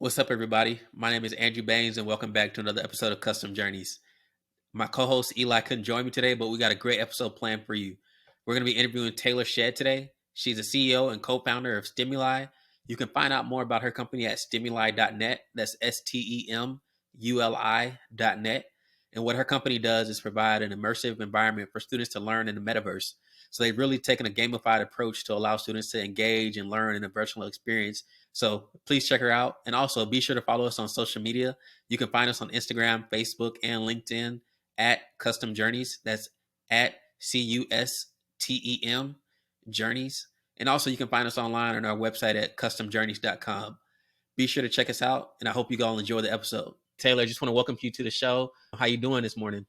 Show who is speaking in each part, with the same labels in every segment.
Speaker 1: What's up, everybody? My name is Andrew Baines, and welcome back to another episode of Custom Journeys. My co-host Eli couldn't join me today, but we got a great episode planned for you. We're going to be interviewing Taylor Shead today. She's a CEO and co-founder of STEMuli. You can find out more about her company at STEMuli.net. That's STEMULI.net. And what her company does is provide an immersive environment for students to learn in the Metaverse. So they've really taken a gamified approach to allow students to engage and learn in a virtual experience. So please check her out. And also be sure to follow us on social media. You can find us on Instagram, Facebook, and LinkedIn at Custom Journeys. That's at CUSTEM Journeys. And also you can find us online on our website at customjourneys.com. Be sure to check us out, and I hope you all enjoy the episode. Taylor, I just want to welcome you to the show. How you doing this morning?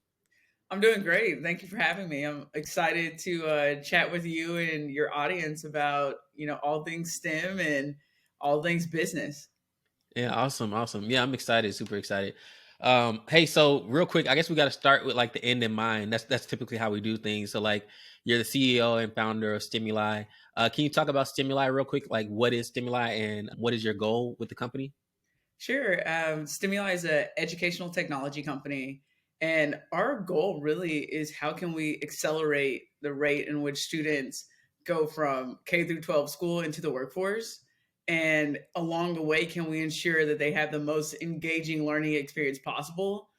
Speaker 2: I'm doing great. Thank you for having me. I'm excited to chat with you and your audience about, all things STEM and all things business.
Speaker 1: Yeah, awesome. Yeah, I'm excited, super excited. Hey, so real quick, I guess we got to start with like the end in mind. That's typically how we do things. So like, you're the CEO and founder of STEMuli. Can you talk about STEMuli real quick? Like, what is STEMuli and what is your goal with the company?
Speaker 2: Sure. STEMuli is an educational technology company. And our goal really is how can we accelerate the rate in which students go from K through 12 school into the workforce? And along the way, can we ensure that they have the most engaging learning experience possible?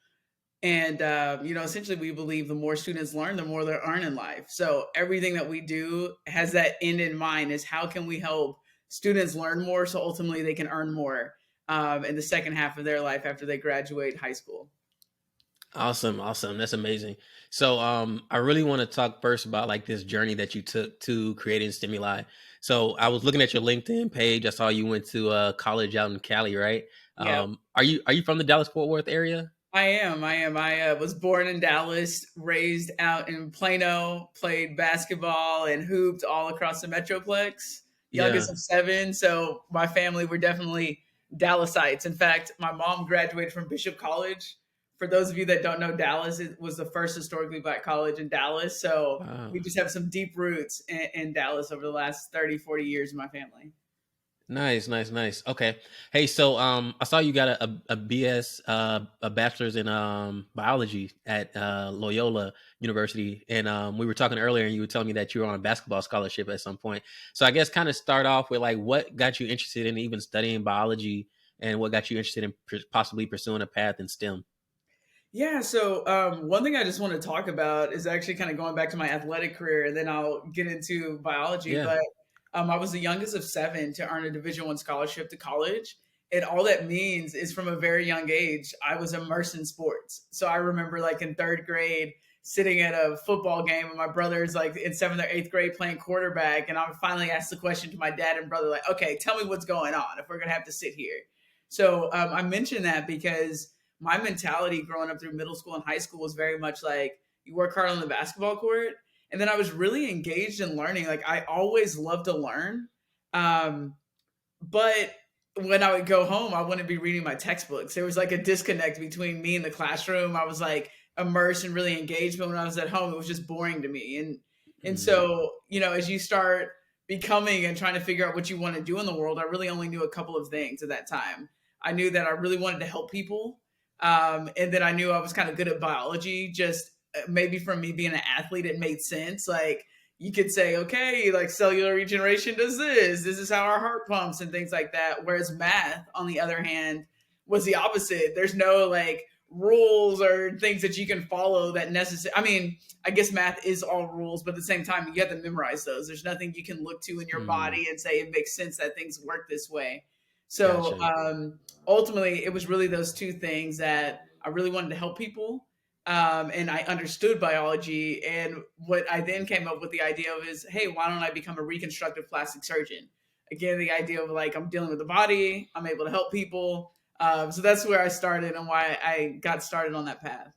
Speaker 2: And, essentially, we believe the more students learn, the more they earn in life. So everything that we do has that end in mind is how can we help students learn more so ultimately they can earn more in the second half of their life after they graduate high school.
Speaker 1: Awesome. That's amazing. So I really want to talk first about like this journey that you took to creating Stimuli. So I was looking at your LinkedIn page. I saw you went to college out in Cali, right?
Speaker 2: Yeah.
Speaker 1: Are you from the Dallas Fort Worth area?
Speaker 2: I am. I was born in Dallas, raised out in Plano, played basketball and hooped all across the Metroplex,
Speaker 1: Yeah.
Speaker 2: youngest of seven. So my family were definitely Dallasites. In fact, my mom graduated from Bishop College. For those of you that don't know Dallas, it was the first historically black college in Dallas. So
Speaker 1: Wow.
Speaker 2: we just have some deep roots in Dallas over the last 30, 40 years in my family.
Speaker 1: Nice. Okay. Hey, so I saw you got a BS, a bachelor's in biology at Loyola University, and we were talking earlier, and you were telling me that you were on a basketball scholarship at some point. So I guess kind of start off with like what got you interested in even studying biology, and what got you interested in possibly pursuing a path in STEM.
Speaker 2: Yeah, so one thing I just want to talk about is actually kind of going back to my athletic career, and then I'll get into biology.
Speaker 1: Yeah.
Speaker 2: But I was the youngest of seven to earn a Division I scholarship to college, and all that means is from a very young age I was immersed in sports. So I remember like in third grade sitting at a football game, and my brother's like in seventh or eighth grade playing quarterback, and I finally asked the question to my dad and brother, like, "Okay, tell me what's going on if we're gonna have to sit here." So I mentioned that because my mentality growing up through middle school and high school was very much like you work hard on the basketball court. And then I was really engaged in learning. Like I always loved to learn. Um, but when I would go home, I wouldn't be reading my textbooks. There was like a disconnect between me and the classroom. I was like immersed and really engaged, but when I was at home, it was just boring to me. And
Speaker 1: Mm,
Speaker 2: so, as you start becoming and trying to figure out what you want to do in the world, I really only knew a couple of things at that time. I knew that I really wanted to help people. And then I knew I was kind of good at biology, just maybe from me being an athlete, it made sense. Like you could say, okay, like cellular regeneration does this. This is how our heart pumps and things like that. Whereas math, on the other hand, was the opposite. There's no like rules or things that you can follow that necessary. I mean, I guess math is all rules, but at the same time, you have to memorize those. There's nothing you can look to in your
Speaker 1: mm,
Speaker 2: body and say it makes sense that things work this way. So
Speaker 1: gotcha.
Speaker 2: ultimately, it was really those two things that I really wanted to help people. And I understood biology. And what I then came up with the idea of is, hey, why don't I become a reconstructive plastic surgeon? Again, the idea of like I'm dealing with the body, I'm able to help people. So that's where I started and why I got started on that path.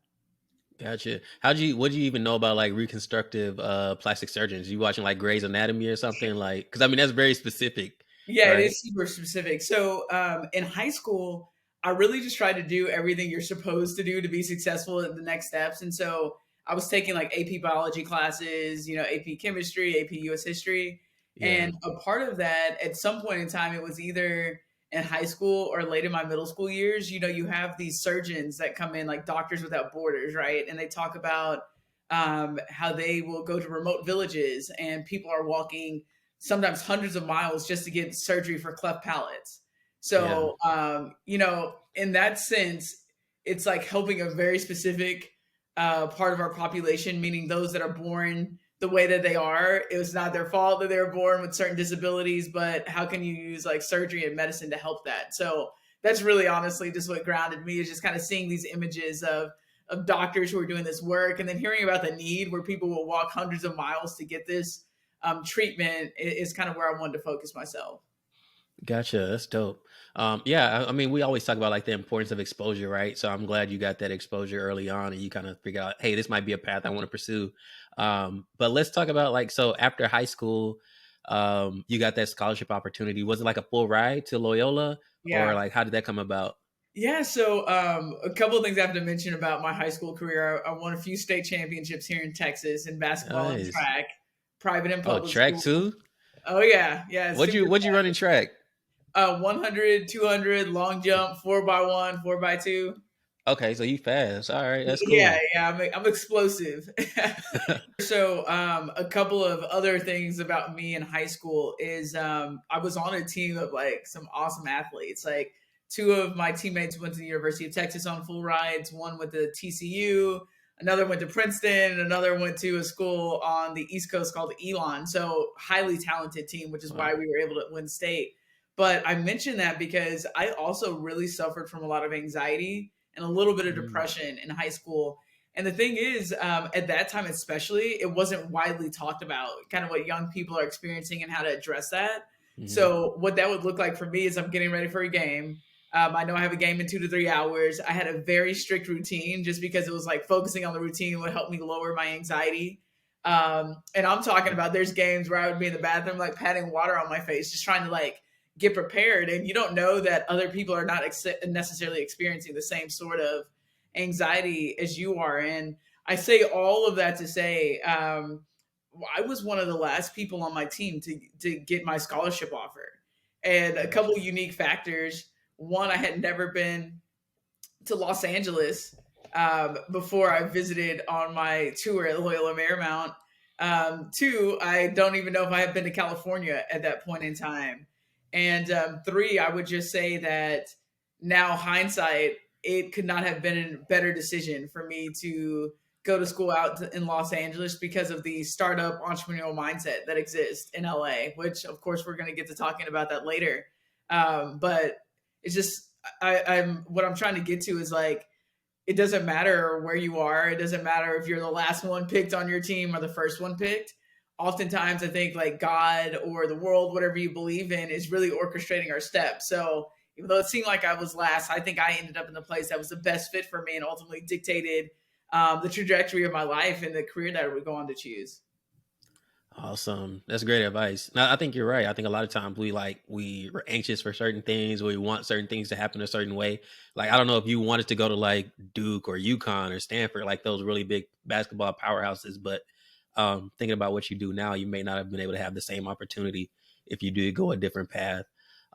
Speaker 1: Gotcha. What do you even know about like reconstructive plastic surgeons? You watching like Grey's Anatomy or something like? Because I mean that's very specific,
Speaker 2: Yeah, it
Speaker 1: right?
Speaker 2: is super specific. So in high school, I really just tried to do everything you're supposed to do to be successful at the next steps. And so I was taking like AP biology classes, AP chemistry, AP US history.
Speaker 1: Yeah.
Speaker 2: And a part of that, at some point in time, it was either in high school or late in my middle school years, you have these surgeons that come in, like Doctors Without Borders, right? And they talk about how they will go to remote villages and people are walking sometimes hundreds of miles just to get surgery for cleft palates.
Speaker 1: Yeah.
Speaker 2: So, in that sense, it's like helping a very specific part of our population, meaning those that are born the way that they are. It was not their fault that they were born with certain disabilities, but how can you use like surgery and medicine to help that? So that's really honestly just what grounded me, is just kind of seeing these images of doctors who are doing this work, and then hearing about the need where people will walk hundreds of miles to get this treatment is kind of where I wanted to focus myself.
Speaker 1: Gotcha. That's dope. Yeah, I mean, we always talk about like the importance of exposure, right? So I'm glad you got that exposure early on and you kind of figure out, hey, this might be a path I want to pursue. But let's talk about like, so after high school, you got that scholarship opportunity. Was it like a full ride to Loyola, or
Speaker 2: Yeah.
Speaker 1: like how did that come about?
Speaker 2: Yeah, so a couple of things I have to mention about my high school career. I won a few state championships here in Texas in basketball and
Speaker 1: Nice.
Speaker 2: track, private and
Speaker 1: Oh,
Speaker 2: public
Speaker 1: track
Speaker 2: school.
Speaker 1: too?
Speaker 2: Oh yeah, yeah, super.
Speaker 1: What'd you run in track?
Speaker 2: 100, 200, long jump, 4x1, 4x2.
Speaker 1: Okay, so you fast. All right, that's
Speaker 2: Yeah,
Speaker 1: cool.
Speaker 2: yeah, I'm explosive. So, a couple of other things about me in high school is I was on a team of like some awesome athletes. Like two of my teammates went to the University of Texas on full rides. One went to TCU, another went to Princeton, and another went to a school on the East Coast called Elon. So highly talented team, which is why
Speaker 1: Wow.
Speaker 2: we were able to win state. But I mention that because I also really suffered from a lot of anxiety and a little bit of
Speaker 1: Mm,
Speaker 2: depression in high school. And the thing is, at that time especially, it wasn't widely talked about, kind of what young people are experiencing and how to address that.
Speaker 1: mhm.
Speaker 2: So what that would look like for me is I'm getting ready for a game. I know I have a game in 2 to 3 hours. I had a very strict routine just because it was like focusing on the routine would help me lower my anxiety. And I'm talking about there's games where I would be in the bathroom like patting water on my face, just trying to like get prepared. And you don't know that other people are not necessarily experiencing the same sort of anxiety as you are. And I say all of that to say, I was one of the last people on my team to get my scholarship offer. And a couple
Speaker 1: Gotcha.
Speaker 2: of unique factors. One, I had never been to Los Angeles before I visited on my tour at Loyola Marymount. Two, I don't even know if I have been to California at that point in time. And three, I would just say that now hindsight, it could not have been a better decision for me to go to school in Los Angeles because of the startup entrepreneurial mindset that exists in LA, which of course we're going to get to talking about that later. But it's just, I'm what I'm trying to get to is like, it doesn't matter where you are. It doesn't matter if you're the last one picked on your team or the first one picked. Oftentimes, I think like God or the world, whatever you believe in, is really orchestrating our steps. So even though it seemed like I was last, I think I ended up in the place that was the best fit for me and ultimately dictated the trajectory of my life and the career that I would go on to choose.
Speaker 1: Awesome. That's great advice. Now, I think you're right. I think a lot of times we're anxious for certain things, or we want certain things to happen a certain way. Like, I don't know if you wanted to go to like Duke or UConn or Stanford, like those really big basketball powerhouses, but thinking about what you do now, you may not have been able to have the same opportunity if you did go a different path.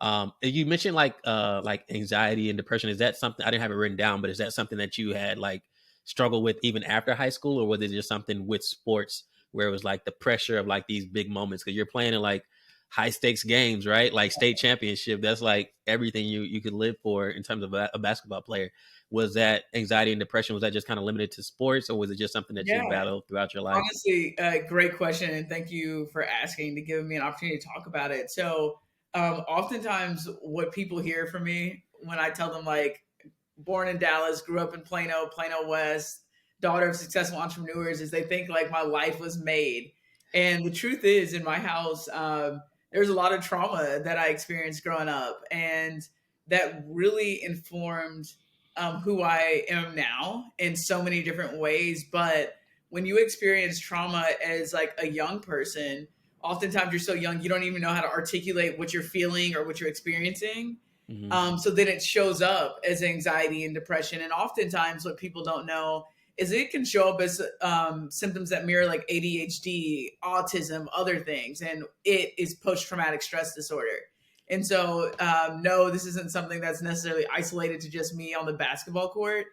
Speaker 1: And you mentioned like anxiety and depression. Is that something, I didn't have it written down, but is that something that you had like struggled with even after high school, or was it just something with sports where it was like the pressure of like these big moments? Because you're playing in like high stakes games, right? Like state championship. That's like everything you could live for in terms of a basketball player. Was that anxiety and depression? Was that just kind of limited to sports, or was it just something that you
Speaker 2: Yeah,
Speaker 1: battled throughout your life?
Speaker 2: honestly, great question, and thank you for asking to give me an opportunity to talk about it. So, oftentimes, what people hear from me when I tell them like born in Dallas, grew up in Plano, Plano West, daughter of successful entrepreneurs, is they think like my life was made. And the truth is, in my house, there's a lot of trauma that I experienced growing up, and that really informed who I am now in so many different ways. But when you experience trauma as like a young person, oftentimes you're so young, you don't even know how to articulate what you're feeling or what you're experiencing.
Speaker 1: Hmm.
Speaker 2: So then it shows up as anxiety and depression. And oftentimes, what people don't know is it can show up as symptoms that mirror like ADHD, autism, other things. And it is post traumatic stress disorder. And so, no, this isn't something that's necessarily isolated to just me on the basketball court.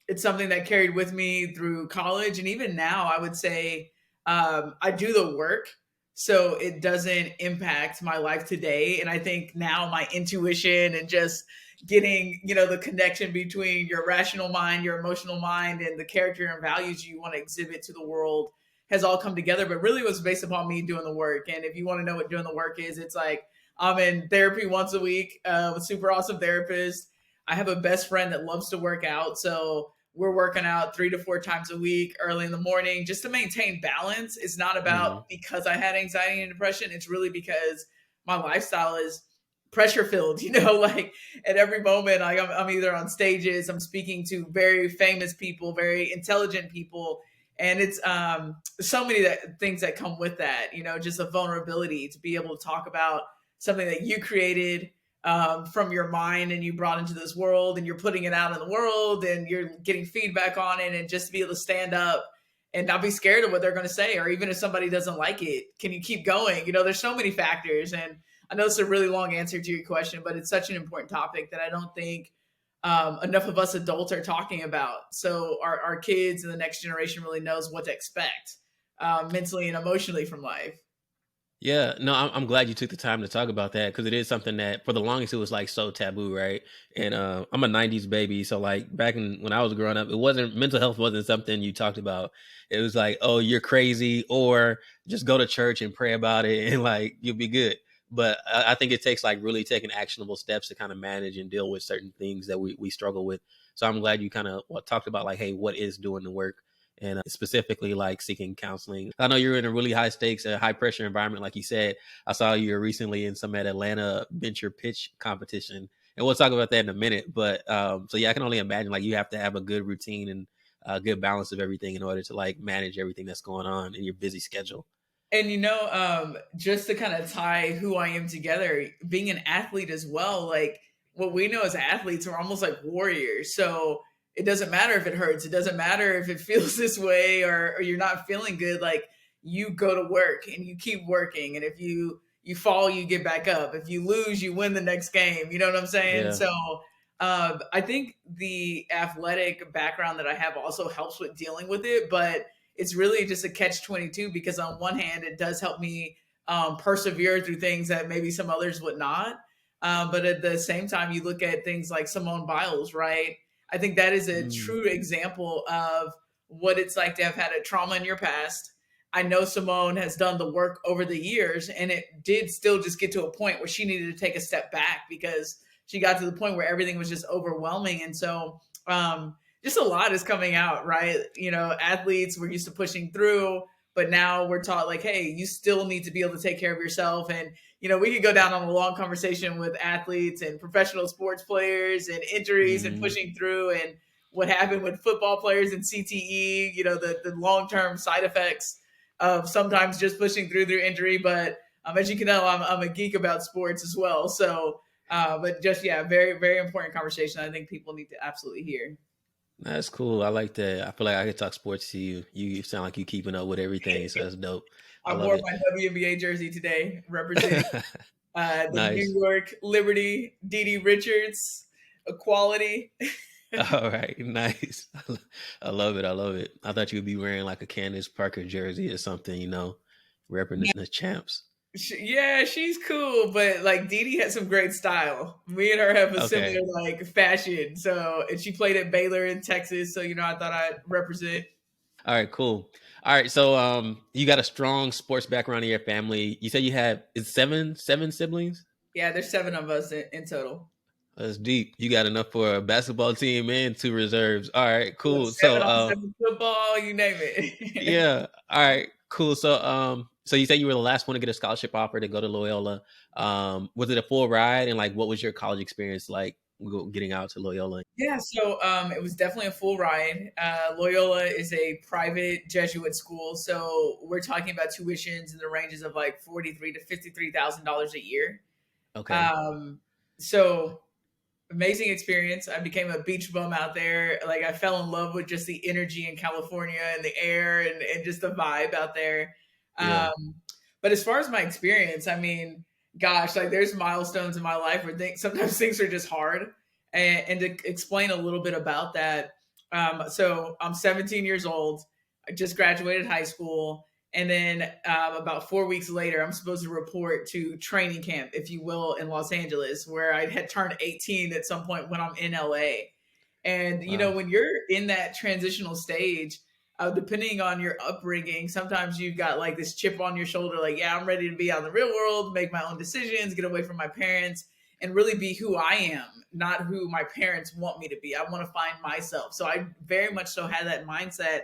Speaker 2: It's something that carried with me through college. And even now, I would say I do the work so it doesn't impact my life today. And I think now my intuition and just getting, the connection between your rational mind, your emotional mind, and the character and values you want to exhibit to the world has all come together. But really, it was based upon me doing the work. And if you want to know what doing the work is, it's like I'm in therapy once a week with super awesome therapists. I have a best friend that loves to work out, so we're working out 3 to 4 times a week early in the morning just to maintain balance. It's not
Speaker 1: Mm-hmm.
Speaker 2: about because I had anxiety and depression. It's really because my lifestyle is pressure filled, like at every moment, like I'm either on stages, I'm speaking to very famous people, very intelligent people. And it's so many things that come with that, just a vulnerability to be able to talk about something that you created from your mind and you brought into this world and you're putting it out in the world and you're getting feedback on it, and just to be able to stand up and not be scared of what they're going to say, or even if somebody doesn't like it, can you keep going? There's so many factors. And I know it's a really long answer to your question, but it's such an important topic that I don't think enough of us adults are talking about. So our kids and the next generation really knows what to expect mentally and emotionally from life.
Speaker 1: Yeah, no, I'm glad you took the time to talk about that because it is something that for the longest it was like so taboo, right? And I'm a '90s baby, so like back when I was growing up, it wasn't mental health wasn't something you talked about. It was like, oh, you're crazy, or just go to church and pray about it, and like you'll be good. But I think it takes like really taking actionable steps to kind of manage and deal with certain things that we struggle with. So I'm glad you kind of talked about like, hey, what is doing the work? And specifically like seeking counseling. I know you're in a really high stakes, high pressure environment, like you said. I saw you were recently in some at Atlanta venture pitch competition, and we'll talk about that in a minute. But so yeah, I can only imagine like you have to have a good routine and a good balance of everything in order to like manage everything that's going on in your busy schedule.
Speaker 2: And just to kind of tie who I am together, being an athlete as well, like what we know as athletes are almost like warriors. So it doesn't matter if it hurts, it doesn't matter if it feels this way, or you're not feeling good. Like you go to work and you keep working, and if you fall, you get back up. If you lose, you win the next game. You know what I'm saying?
Speaker 1: Yeah.
Speaker 2: So I think the athletic background that I have also helps with dealing with it, but it's really just a catch 22 because on one hand, it does help me persevere through things that maybe some others would not. But at the same time, you look at things like Simone Biles, right? I think that is a
Speaker 1: Mm.
Speaker 2: true example of what it's like to have had a trauma in your past. I know Simone has done the work over the years, and it did still just get to a point where she needed to take a step back because she got to the point where everything was just overwhelming. And so, just a lot is coming out, right? Athletes were used to pushing through, but now we're taught like, hey, you still need to be able to take care of yourself. And, we could go down on a long conversation with athletes and professional sports players and injuries and
Speaker 1: Mm.
Speaker 2: pushing through and what happened with football players and CTE, the long term side effects of sometimes just pushing through injury. But as you can tell, I'm a geek about sports as well. So, but just, yeah, very, very important conversation I think people need to absolutely hear.
Speaker 1: That's cool. I like that. I feel like I could talk sports to you. You sound like you keeping up with everything, so that's dope. I
Speaker 2: I
Speaker 1: love
Speaker 2: wore
Speaker 1: it.
Speaker 2: my WNBA jersey today, representing the
Speaker 1: Nice.
Speaker 2: New York Liberty, Dee Richards, equality.
Speaker 1: All right, nice. I love it. I love it. I thought you would be wearing like a Candace Parker jersey or something, repping the champs.
Speaker 2: Yeah, she's cool, but like Dee has some great style. Me and her have a similar
Speaker 1: Okay.
Speaker 2: like fashion. So, and she played at Baylor in Texas, so I thought I'd represent.
Speaker 1: All right, cool. All right, so you got a strong sports background in your family. You said you had is seven siblings?
Speaker 2: Yeah, there's 7 of us in total.
Speaker 1: That's deep. You got enough for a basketball team and two reserves. All right,
Speaker 2: With
Speaker 1: cool. So
Speaker 2: 7-on-7 football, you name it.
Speaker 1: yeah. All right. Cool. So you said you were the last one to get a scholarship offer to go to Loyola. Was it a full ride? And like, what was your college experience like getting out to Loyola?
Speaker 2: Yeah, so it was definitely a full ride. Loyola is a private Jesuit school, so we're talking about tuitions in the ranges of like $43,000 to $53,000 a year.
Speaker 1: Okay.
Speaker 2: Um, so amazing experience. I became a beach bum out there. Like I fell in love with just the energy in California and the air and just the vibe out there.
Speaker 1: Yeah.
Speaker 2: Um, but as far as my experience, I mean, gosh, like there's milestones in my life where sometimes things are just hard. And to explain a little bit about that, so I'm 17 years old. I just graduated high school. And then about 4 weeks later, I'm supposed to report to training camp, if you will, in Los Angeles, where I had turned 18 at some point when I'm in LA. And,
Speaker 1: Wow.
Speaker 2: when you're in that transitional stage, depending on your upbringing, sometimes you've got like this chip on your shoulder, like, yeah, I'm ready to be out in the real world, make my own decisions, get away from my parents, and really be who I am, not who my parents want me to be. I want to find myself. So I very much so had that mindset.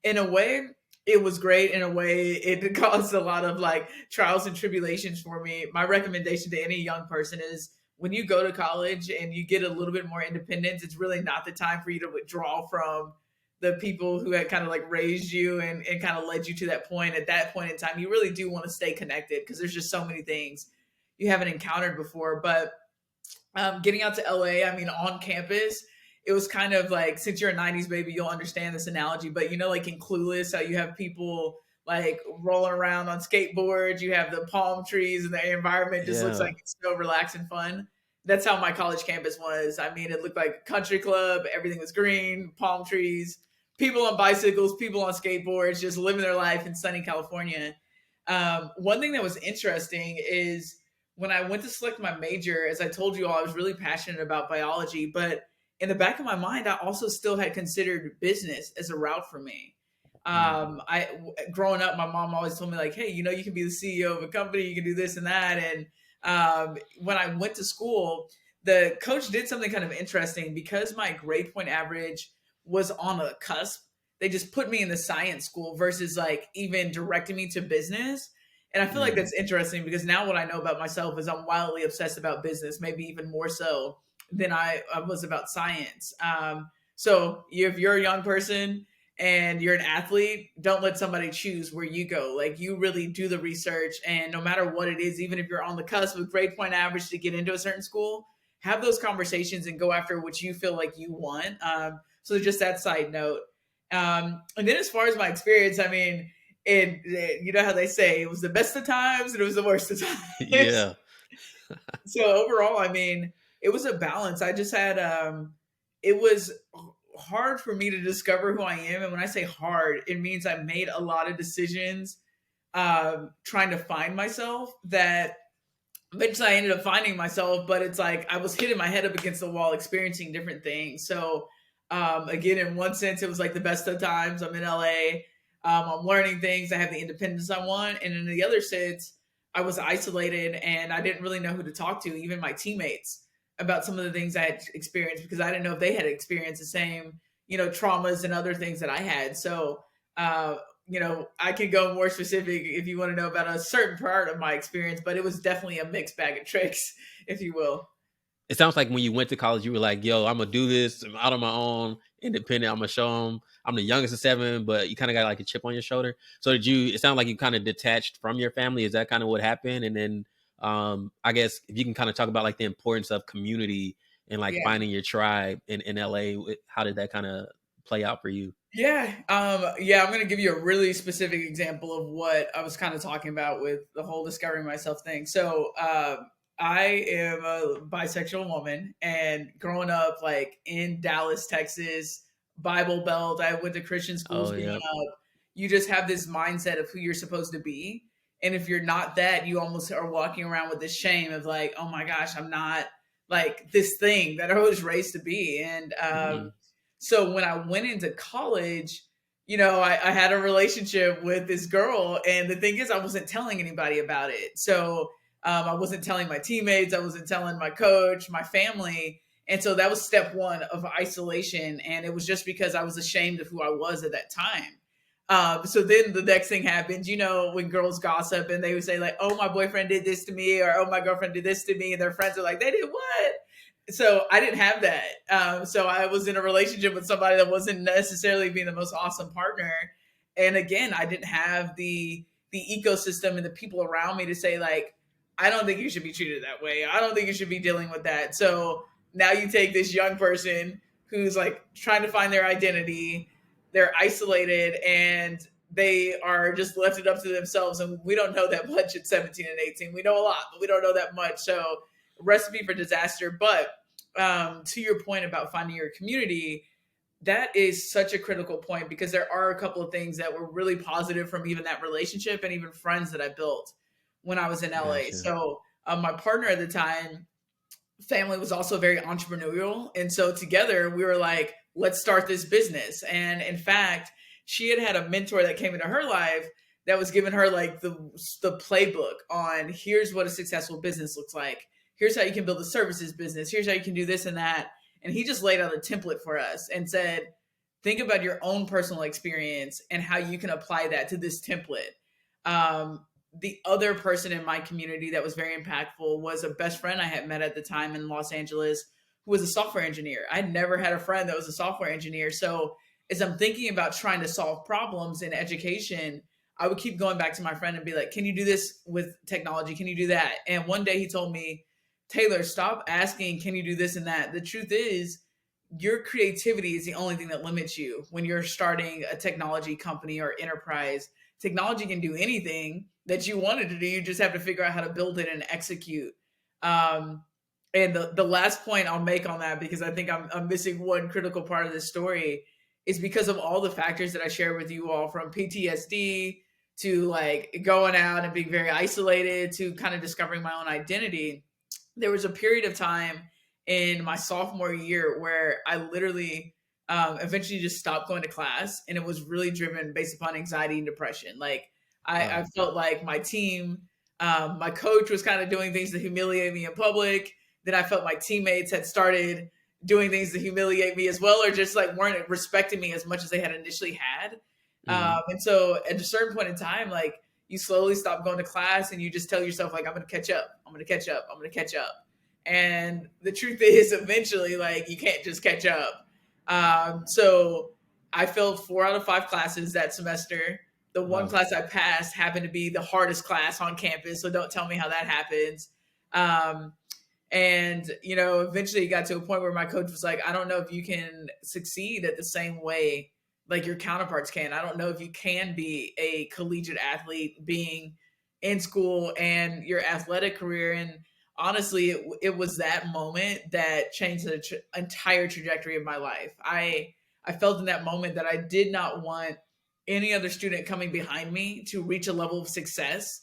Speaker 2: In a way, it was great. In a way, it caused a lot of like trials and tribulations for me. My recommendation to any young person is when you go to college and you get a little bit more independence, it's really not the time for you to withdraw from the people who had kind of like raised you and kind of led you to that point. At that point in time, you really do want to stay connected because there's just so many things you haven't encountered before. But getting out to LA, I mean, on campus, it was kind of like, since you're a 90s baby, you'll understand this analogy, but like in Clueless, how you have people like rolling around on skateboards, you have the palm trees, and the environment just looks
Speaker 1: Yeah.
Speaker 2: like it's so relaxed and fun. That's how my college campus was. I mean, it looked like a country club, everything was green, palm trees, people on bicycles, people on skateboards, just living their life in sunny California. One thing that was interesting is when I went to select my major, as I told you all, I was really passionate about biology, but in the back of my mind, I also still had considered business as a route for me.
Speaker 1: Mm.
Speaker 2: I growing up, my mom always told me like, "Hey, you can be the CEO of a company, you can do this and that." And when I went to school, the coach did something kind of interesting because my grade point average was on a cusp. They just put me in the science school versus like even directing me to business. And I feel like
Speaker 1: Mm.
Speaker 2: that's interesting because now what I know about myself is I'm wildly obsessed about business, maybe even more so than I was about science. So if you're a young person and you're an athlete, don't let somebody choose where you go. Like you really do the research, and no matter what it is, even if you're on the cusp of grade point average to get into a certain school, have those conversations and go after what you feel like you want. So just that side note. And then as far as my experience, I mean, you know how they say it was the best of times and it was the worst of times.
Speaker 1: Yeah.
Speaker 2: So overall, I mean, it was a balance. I just had it was hard for me to discover who I am. And when I say hard, it means I made a lot of decisions trying to find myself that eventually I ended up finding myself, but it's like I was hitting my head up against the wall, experiencing different things. So, again, in one sense, it was like the best of times. I'm in LA. I'm learning things. I have the independence I want. And in the other sense, I was isolated and I didn't really know who to talk to, even my teammates, about some of the things I had experienced because I didn't know if they had experienced the same, traumas and other things that I had. So, I can go more specific if you want to know about a certain part of my experience, but it was definitely a mixed bag of tricks, if you will.
Speaker 1: It sounds like when you went to college, you were like, "Yo, I'm gonna do this. I'm out on my own, independent. I'm gonna show them. I'm the youngest of seven, but you kind of got like a chip on your shoulder." So did you? It sounded like you kind of detached from your family. Is that kind of what happened? And then, I guess if you can kind of talk about like the importance of community and like
Speaker 2: Yeah.
Speaker 1: finding your tribe in LA, how did that kind of play out for you?
Speaker 2: Yeah. Yeah, I'm going to give you a really specific example of what I was kind of talking about with the whole discovering myself thing. So, I am a bisexual woman, and growing up like in Dallas, Texas, Bible Belt, I went to Christian schools
Speaker 1: Oh
Speaker 2: growing
Speaker 1: yeah.
Speaker 2: up. You just have this mindset of who you're supposed to be. And if you're not that, you almost are walking around with this shame of like, oh my gosh, I'm not like this thing that I was raised to be. And
Speaker 1: Mm.
Speaker 2: so when I went into college, I had a relationship with this girl, and the thing is, I wasn't telling anybody about it. So I wasn't telling my teammates, I wasn't telling my coach, my family, and so that was step one of isolation. And it was just because I was ashamed of who I was at that time. So then the next thing happens, when girls gossip and they would say like, "Oh, my boyfriend did this to me," or "Oh, my girlfriend did this to me," and their friends are like, "They did what?" So I didn't have that. So I was in a relationship with somebody that wasn't necessarily being the most awesome partner. And again, I didn't have the ecosystem and the people around me to say like, I don't think you should be treated that way. I don't think you should be dealing with that. So now you take this young person who's like trying to find their identity, they're isolated, and they are just left it up to themselves. And we don't know that much at 17 and 18. We know a lot, but we don't know that much. So recipe for disaster. But to your point about finding your community, that is such a critical point, because there are a couple of things that were really positive from even that relationship and even friends that I built when I was in LA.
Speaker 1: Gotcha.
Speaker 2: So my partner at the time, family was also very entrepreneurial. And so together we were like, let's start this business. And in fact, she had a mentor that came into her life that was giving her like the playbook on, here's what a successful business looks like. Here's how you can build a services business. Here's how you can do this and that. And he just laid out a template for us and said, think about your own personal experience and how you can apply that to this template. The other person in my community that was very impactful was a best friend I had met at the time in Los Angeles, who was a software engineer. I'd never had a friend that was a software engineer. So as I'm thinking about trying to solve problems in education, I would keep going back to my friend and be like, can you do this with technology? Can you do that? And one day he told me, Taylor, stop asking, can you do this and that? The truth is, your creativity is the only thing that limits you when you're starting a technology company or enterprise. Technology can do anything that you wanted to do. You just have to figure out how to build it and execute. And the last point I'll make on that, because I think I'm missing one critical part of this story, is because of all the factors that I shared with you all, from PTSD to like going out and being very isolated to kind of discovering my own identity. There was a period of time in my sophomore year where I literally eventually just stopped going to class, and it was really driven based upon anxiety and depression. Like I felt like my team, my coach was kind of doing things to humiliate me in public. Then I felt my teammates had started doing things to humiliate me as well, or just like weren't respecting me as much as they had initially had. And so at a certain point in time, like you slowly stop going to class and you just tell yourself like, I'm going to catch up. I'm going to catch up. I'm going to catch up. And the truth is, eventually, like you can't just catch up. So I failed 4 out of 5 classes that semester. The one class I passed happened to be the hardest class on campus. So don't tell me how that happens. And, you know, eventually it got to a point where my coach was like, I don't know if you can succeed at the same way like your counterparts can. I don't know if you can be a collegiate athlete being in school and your athletic career. And honestly, it was that moment that changed the entire trajectory of my life. I felt in that moment that I did not want any other student coming behind me to reach a level of success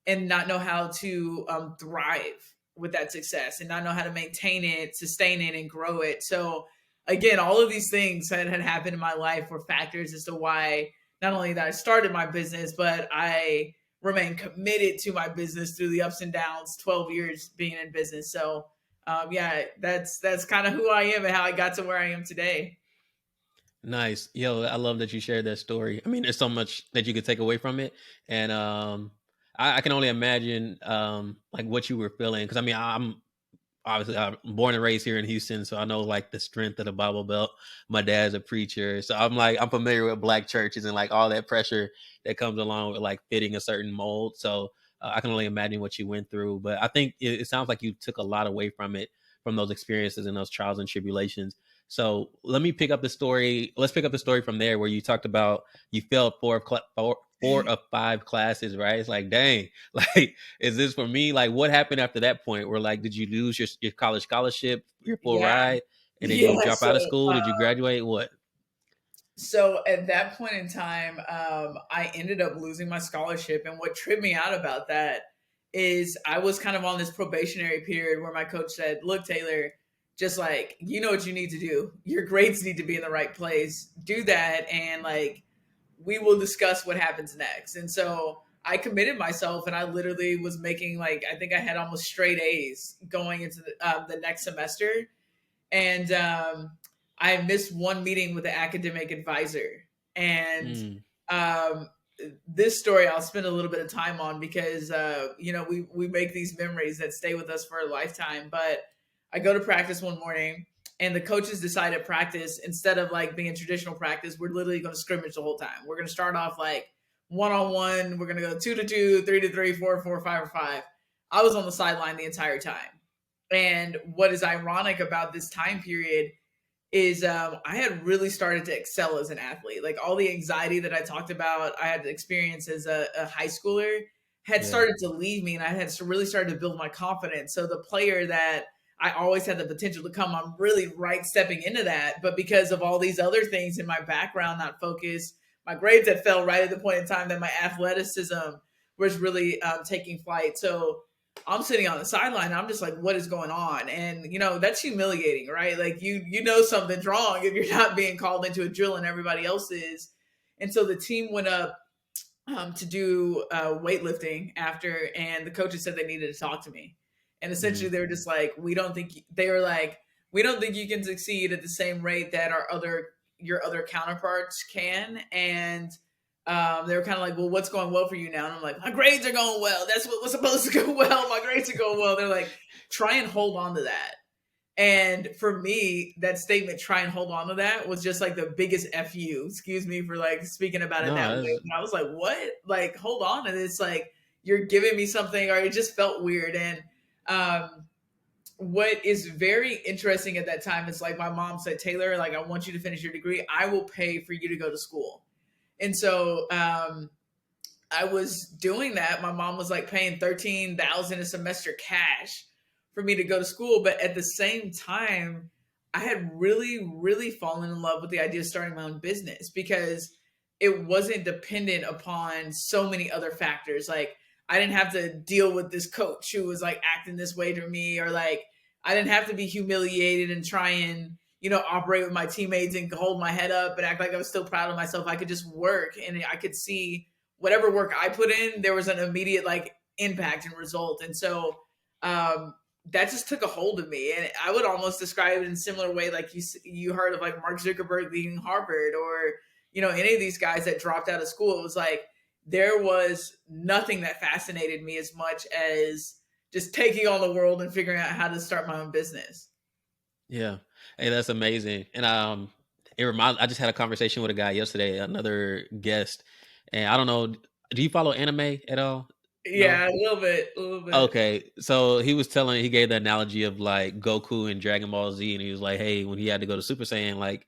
Speaker 2: and not know how to thrive with that success and not know how to maintain it, sustain it, and grow it. So again, all of these things that had happened in my life were factors as to why not only that I started my business, but I remain committed to my business through the ups and downs, 12 years being in business. So yeah, that's kind of who I am and how I got to where I am today.
Speaker 1: Nice. Yo, I love that you shared that story. I mean, there's so much that you could take away from it. And I can only imagine like what you were feeling. Cause I mean, I'm born and raised here in Houston, so I know like the strength of the Bible Belt. My dad's a preacher, so I'm familiar with black churches and like all that pressure that comes along with like fitting a certain mold. So I can only imagine what you went through. But I think it sounds like you took a lot away from it, from those experiences and those trials and tribulations. So let me pick up the story. Let's pick up the story from there, where you talked about you failed 4 of 5 classes, right? It's like, dang, like, is this for me? Like, what happened after that point? Where like, did you lose your college scholarship, your full
Speaker 2: Yeah.
Speaker 1: ride, and then you
Speaker 2: Yeah.
Speaker 1: drop out of school? Did you graduate? What?
Speaker 2: So at that point in time, I ended up losing my scholarship. And what tripped me out about that is I was kind of on this probationary period where my coach said, look, Taylor, just like, you know what you need to do. Your grades need to be in the right place. Do that. And like, we will discuss what happens next. And so I committed myself, and I literally was making like, I think I had almost straight A's going into the next semester. And I missed one meeting with the academic advisor. And um, this story I'll spend a little bit of time on because, you know, we make these memories that stay with us for a lifetime. But I go to practice one morning, and the coaches decide at practice, instead of like being traditional practice, we're literally going to scrimmage the whole time. We're going to start off like 1-on-1. We're going to go 2-2, 3-3, 4-4, 5-5. I was on the sideline the entire time. And what is ironic about this time period is I had really started to excel as an athlete. Like all the anxiety that I talked about, I had experience as a high schooler had
Speaker 1: Yeah.
Speaker 2: started to leave me, and I had really started to build my confidence. So the player that I always had the potential to come, I'm really right stepping into that. But because of all these other things in my background, not focused, my grades had fell right at the point in time that my athleticism was really taking flight. So I'm sitting on the sideline. I'm just like, what is going on? And that's humiliating, right? Like you know something's wrong if you're not being called into a drill and everybody else is. And so the team went up to do weightlifting after, and the coaches said they needed to talk to me. And essentially,
Speaker 1: Mhm.
Speaker 2: they were just like, "We don't think they were like, we don't think you can succeed at the same rate that your other counterparts can." And they were kind of like, "Well, what's going well for you now?" And I'm like, "My grades are going well. That's what was supposed to go well. My grades are going well." They're like, "Try and hold on to that." And for me, that statement, try and hold on to that, was just like the biggest FU. Excuse me for like speaking about it
Speaker 1: No,
Speaker 2: that way.
Speaker 1: that's,
Speaker 2: And I was like, what? Like, hold on. And it's like, you're giving me something, or it just felt weird. And what is very interesting at that time is like my mom said, Taylor, like, I want you to finish your degree. I will pay for you to go to school. And so I was doing that. My mom was like paying 13,000 a semester cash for me to go to school, but at the same time, I had really, really fallen in love with the idea of starting my own business because it wasn't dependent upon so many other factors. Like I didn't have to deal with this coach who was like acting this way to me, or like I didn't have to be humiliated and try and operate with my teammates and hold my head up and act like I was still proud of myself. I could just work, and I could see whatever work I put in, there was an immediate like impact and result. And so that just took a hold of me. And I would almost describe it in a similar way, like you heard of like Mark Zuckerberg leaving Harvard, or any of these guys that dropped out of school. It was like there was nothing that fascinated me as much as just taking on the world and figuring out how to start my own business.
Speaker 1: yeah. Hey, that's amazing. And it reminds. I just had a conversation with a guy yesterday, another guest, and I don't know. Do you follow anime at all? No.
Speaker 2: Yeah, a little bit, a little bit.
Speaker 1: Okay, so he gave the analogy of like Goku and Dragon Ball Z, and he was like, "Hey, when he had to go to Super Saiyan, like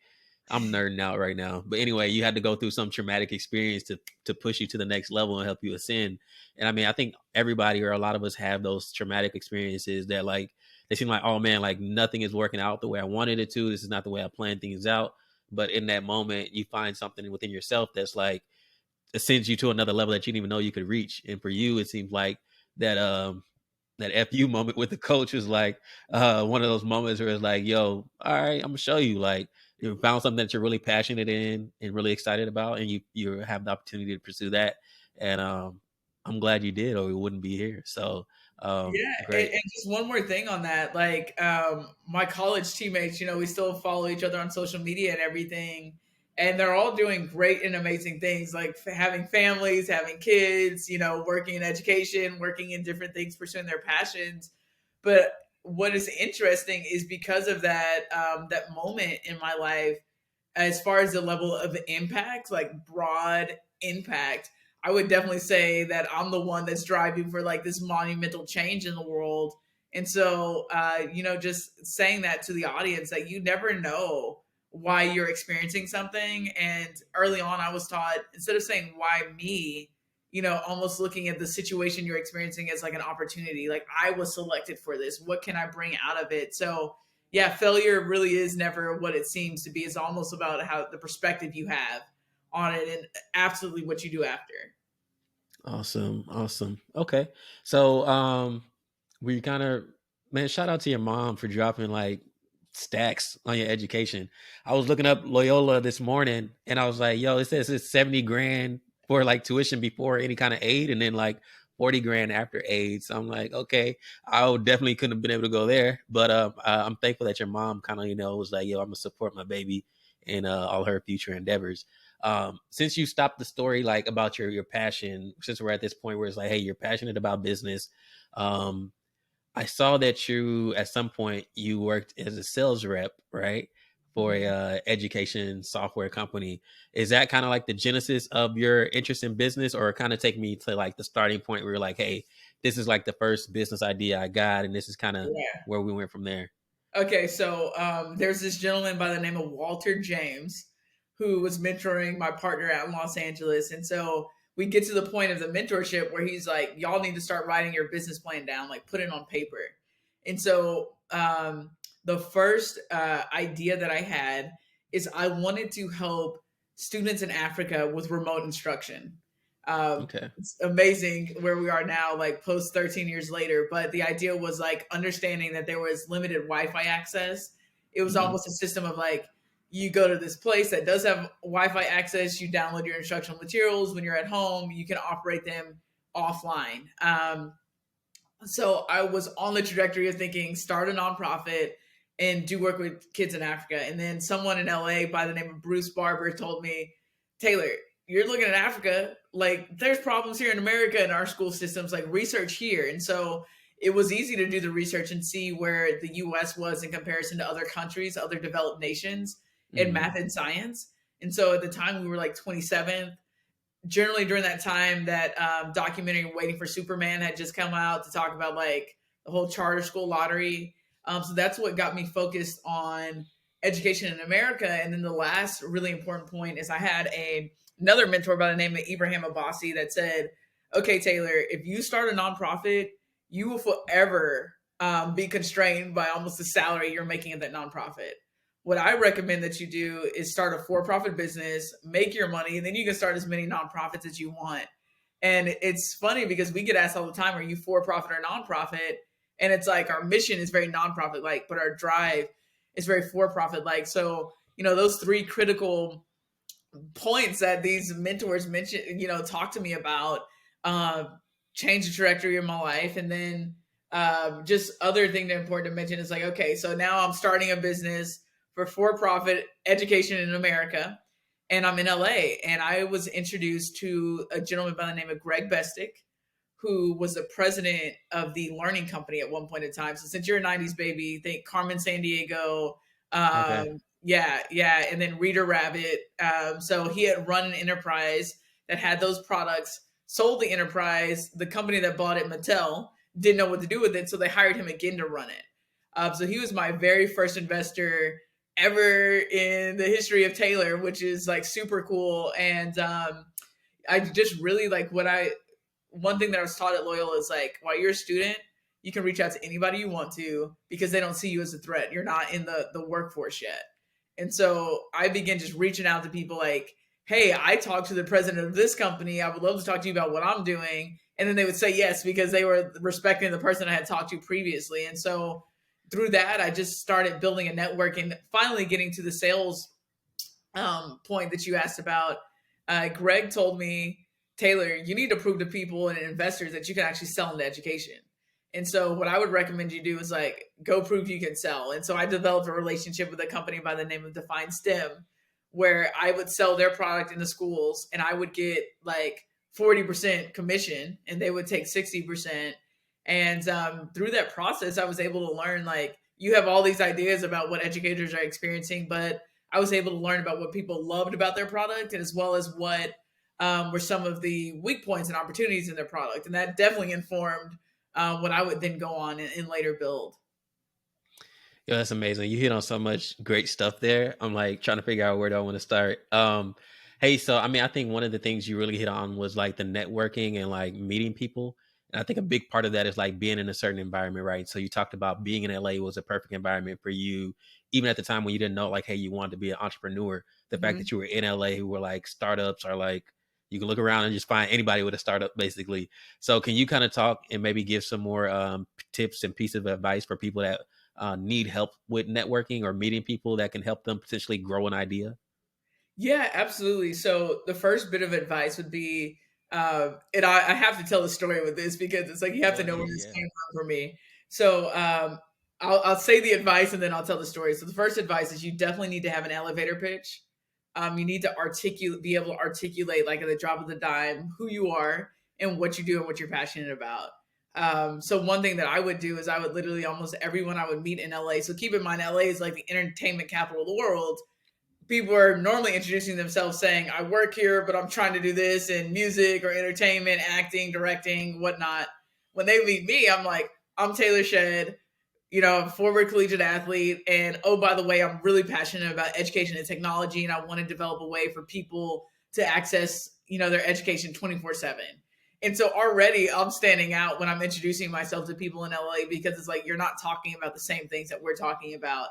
Speaker 1: I'm nerding out right now." But anyway, you had to go through some traumatic experience to push you to the next level and help you ascend. And I mean, I think everybody or a lot of us have those traumatic experiences that like they seem like, oh man, like nothing is working out the way I wanted it to. This is not the way I planned things out. But in that moment, you find something within yourself that's like it sends you to another level that you didn't even know you could reach. And for you, it seems like that that FU moment with the coach was like one of those moments where it's like, yo, all right, I'm gonna show you. Like you found something that you're really passionate in and really excited about, and you have the opportunity to pursue that. And I'm glad you did, or we wouldn't be here. So
Speaker 2: Yeah, and,
Speaker 1: great.
Speaker 2: and just one more thing on that, like my college teammates, we still follow each other on social media and everything, and they're all doing great and amazing things, like having families, having kids, working in education, working in different things, pursuing their passions. But what is interesting is because of that moment in my life, as far as the level of impact, like broad impact, I would definitely say that I'm the one that's driving for like this monumental change in the world. And so, just saying that to the audience, that you never know why you're experiencing something. And early on, I was taught, instead of saying why me, almost looking at the situation you're experiencing as like an opportunity. Like I was selected for this. What can I bring out of it? So yeah, failure really is never what it seems to be. It's almost about how the perspective you have on it, and absolutely what you do after.
Speaker 1: Awesome, awesome. Okay, so we kind of man, shout out to your mom for dropping like stacks on your education. I was looking up Loyola this morning, and I was like, yo, it says it's 70 grand for like tuition before any kind of aid, and then like 40 grand after aid. So I'm like, okay, definitely couldn't have been able to go there, but I'm thankful that your mom kind of was like, yo, I'm gonna support my baby in all her future endeavors. Since you stopped the story like about your passion, since we're at this point where it's like, hey, you're passionate about business. um I saw that you at some point you worked as a sales rep, right, for a
Speaker 2: Mhm.
Speaker 1: education software company. Is that kind of like the genesis of your interest in business, or kind of take me to like the starting point where you're like, hey, this is like the first business idea I got, and this is kind of
Speaker 2: Yeah.
Speaker 1: where we went from there?
Speaker 2: Okay, so there's this gentleman by the name of Walter James who was mentoring my partner out in Los Angeles. And so we get to the point of the mentorship where he's like, y'all need to start writing your business plan down, like put it on paper. And so the first idea that I had is I wanted to help students in Africa with remote instruction.
Speaker 1: Okay.
Speaker 2: It's amazing where we are now, like post 13 years later. But the idea was like understanding that there was limited Wi-Fi access. It was
Speaker 1: Hmm.
Speaker 2: almost a system of like, you go to this place that does have Wi-Fi access, you download your instructional materials. When you're at home, you can operate them offline. So I was on the trajectory of thinking start a nonprofit and do work with kids in Africa. And then someone in LA by the name of Bruce Barber told me, Taylor, you're looking at Africa, like there's problems here in America in our school systems, like research here. And so it was easy to do the research and see where the US was in comparison to other countries, other developed nations in
Speaker 1: Hmm.
Speaker 2: math and science. And so at the time we were like 27th. Generally during that time, that documentary Waiting for Superman had just come out to talk about like the whole charter school lottery. So that's what got me focused on education in America. And then the last really important point is I had another mentor by the name of Ibrahim Abbasi that said, okay, Taylor, if you start a nonprofit, you will forever be constrained by almost the salary you're making at that nonprofit. What I recommend that you do is start a for-profit business, make your money, and then you can start as many nonprofits as you want. And it's funny because we get asked all the time, are you for-profit or nonprofit? And it's like our mission is very nonprofit like, but our drive is very for-profit like. So, those three critical points that these mentors mention, talk to me about, uh, change the trajectory of my life. And then just other thing that important to mention is like, okay, so now I'm starting a business for-profit education in America, and I'm in LA. And I was introduced to a gentleman by the name of Greg Bestick, who was the president of the Learning Company at one point in time. So since you're a '90s baby, think Carmen San Diego,
Speaker 1: Okay.
Speaker 2: yeah, and then Reader Rabbit. So he had run an enterprise that had those products, sold the enterprise. The company that bought it, Mattel, didn't know what to do with it, so they hired him again to run it. So he was my very first investor ever in the history of Taylor, which is like super cool. And I just really like one thing that I was taught at Loyola is like, while you're a student, you can reach out to anybody you want to because they don't see you as a threat. You're not in the workforce yet. And so I began just reaching out to people like, hey, I talked to the president of this company. I would love to talk to you about what I'm doing. And then they would say yes because they were respecting the person I had talked to previously. And so through that, I just started building a network and finally getting to the sales point that you asked about. Greg told me, Taylor, you need to prove to people and investors that you can actually sell into education. And so what I would recommend you do is like go prove you can sell. And so I developed a relationship with a company by the name of Define STEM, where I would sell their product in the schools and I would get like 40% commission and they would take 60%. And through that process, I was able to learn like you have all these ideas about what educators are experiencing, but I was able to learn about what people loved about their product and as well as what were some of the weak points and opportunities in their product. And that definitely informed what I would then go on and later build.
Speaker 1: Yeah, that's amazing. You hit on so much great stuff there. I'm like trying to figure out where do I want to start. Hey, so I mean, I think one of the things you really hit on was like the networking and like meeting people. And I think a big part of that is like being in a certain environment, right? So you talked about being in LA was a perfect environment for you, even at the time when you didn't know like, hey, you wanted to be an entrepreneur. The fact
Speaker 2: Mm-hmm.
Speaker 1: that you were in LA who were like startups are like you can look around and just find anybody with a startup basically. So can you kind of talk and maybe give some more tips and pieces of advice for people that need help with networking or meeting people that can help them potentially grow an idea?
Speaker 2: Yeah, absolutely. So the first bit of advice would be, and I have to tell the story with this because it's like you have
Speaker 1: Go
Speaker 2: to know
Speaker 1: ahead.
Speaker 2: where this
Speaker 1: Yeah.
Speaker 2: came from for me. So I'll say the advice and then I'll tell the story. So the first advice is you definitely need to have an elevator pitch. You need to be able to articulate like at the drop of the dime who you are and what you do and what you're passionate about. So one thing that I would do is I would literally almost everyone I would meet in LA. So keep in mind, LA is like the entertainment capital of the world. People are normally introducing themselves saying, I work here, but I'm trying to do this in music or entertainment, acting, directing, whatnot. When they meet me, I'm like, I'm Taylor Shead. former collegiate athlete. And oh, by the way, I'm really passionate about education and technology, and I want to develop a way for people to access, their education 24/7. And so already I'm standing out when I'm introducing myself to people in LA, because it's like you're not talking about the same things that we're talking about.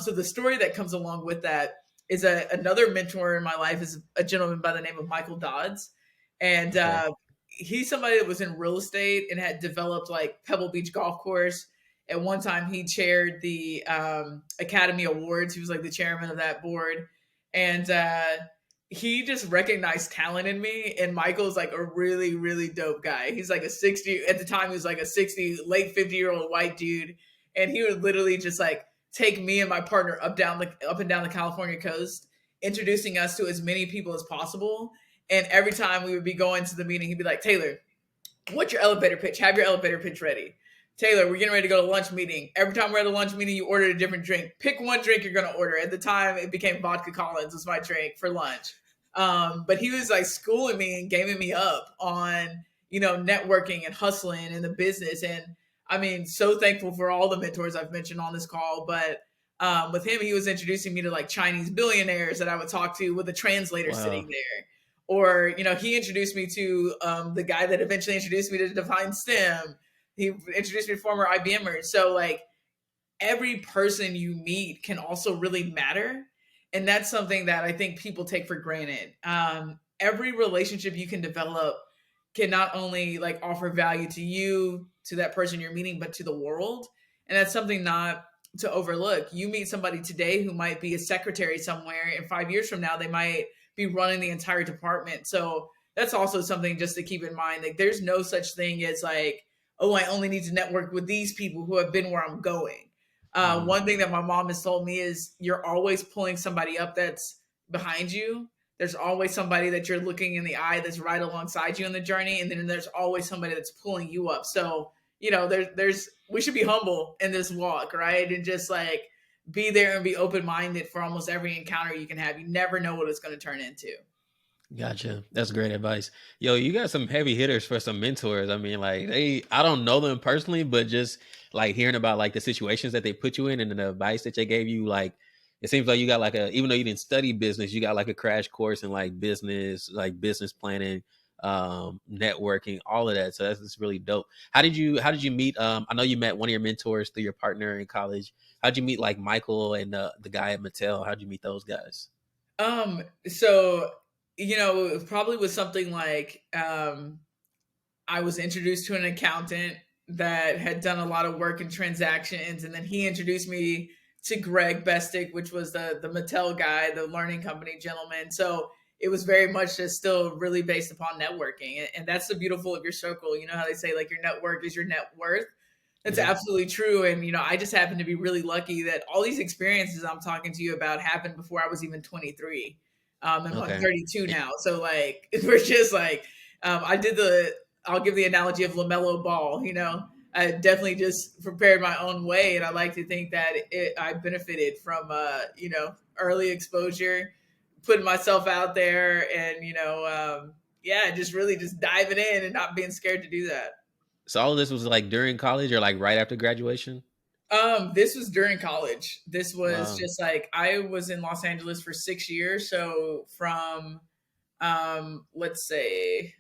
Speaker 2: So the story that comes along with that is another mentor in my life is a gentleman by the name of Michael Dodds. And
Speaker 1: Okay.
Speaker 2: he's somebody that was in real estate and had developed like Pebble Beach Golf Course. At one time, he chaired the Academy Awards. He was like the chairman of that board. And he just recognized talent in me. And Michael's like a really, really dope guy. He's like a 60, at the time, he was like a 60, late 50-year-old white dude. And he would literally just like take me and my partner up and down the California coast, introducing us to as many people as possible. And every time we would be going to the meeting, he'd be like, Taylor, what's your elevator pitch? Have your elevator pitch ready. Taylor, we're getting ready to go to lunch meeting. Every time we're at a lunch meeting, you ordered a different drink. Pick one drink you're going to order. At the time, it became vodka Collins was my drink for lunch. But he was like schooling me and gaming me up on, networking and hustling in the business. And I mean, so thankful for all the mentors I've mentioned on this call. But with him, he was introducing me to like Chinese billionaires that I would talk to with a translator sitting
Speaker 1: Wow.
Speaker 2: there. Or, he introduced me to the guy that eventually introduced me to Define STEM. He introduced me to former IBMers. So like every person you meet can also really matter. And that's something that I think people take for granted. Every relationship you can develop can not only like offer value to you, to that person you're meeting, but to the world. And that's something not to overlook. You meet somebody today who might be a secretary somewhere, and 5 years from now, they might be running the entire department. So that's also something just to keep in mind. Like there's no such thing as like, oh, I only need to network with these people who have been where I'm going.
Speaker 1: Mhm.
Speaker 2: One thing that my mom has told me is you're always pulling somebody up that's behind you. There's always somebody that you're looking in the eye that's right alongside you in the journey, and then there's always somebody that's pulling you up. So there's we should be humble in this walk, right? And just like be there and be open minded for almost every encounter you can have. You never know what it's going to turn into.
Speaker 1: Gotcha. That's great advice. Yo, you got some heavy hitters for some mentors. I mean, like I don't know them personally, but just like hearing about like the situations that they put you in and the advice that they gave you, like it seems like you got like even though you didn't study business, you got like a crash course in like business planning, networking, all of that. So that's really dope. How did you meet? I know you met one of your mentors through your partner in college. How'd you meet like Michael and the guy at Mattel? How'd you meet those guys?
Speaker 2: So it probably was something like I was introduced to an accountant that had done a lot of work in transactions, and then he introduced me to Greg Bestick, which was the Mattel guy, the learning company gentleman. So it was very much just still really based upon networking, and that's the beautiful of your circle. You know how they say like your network is your net worth. That's
Speaker 1: Yeah.
Speaker 2: absolutely true. And I just happen to be really lucky that all these experiences I'm talking to you about happened before I was even 23. And I'm
Speaker 1: Okay.
Speaker 2: 32 now. So like we're just like I did the I'll give the analogy of LaMelo Ball. I definitely just prepared my own way, and I like to think that I benefited from early exposure, putting myself out there, and yeah, just really just diving in and not being scared to do that.
Speaker 1: So all of this was like during college or like right after graduation?
Speaker 2: This was during college. This was
Speaker 1: Wow.
Speaker 2: just like I was in Los Angeles for 6 years, so from let's say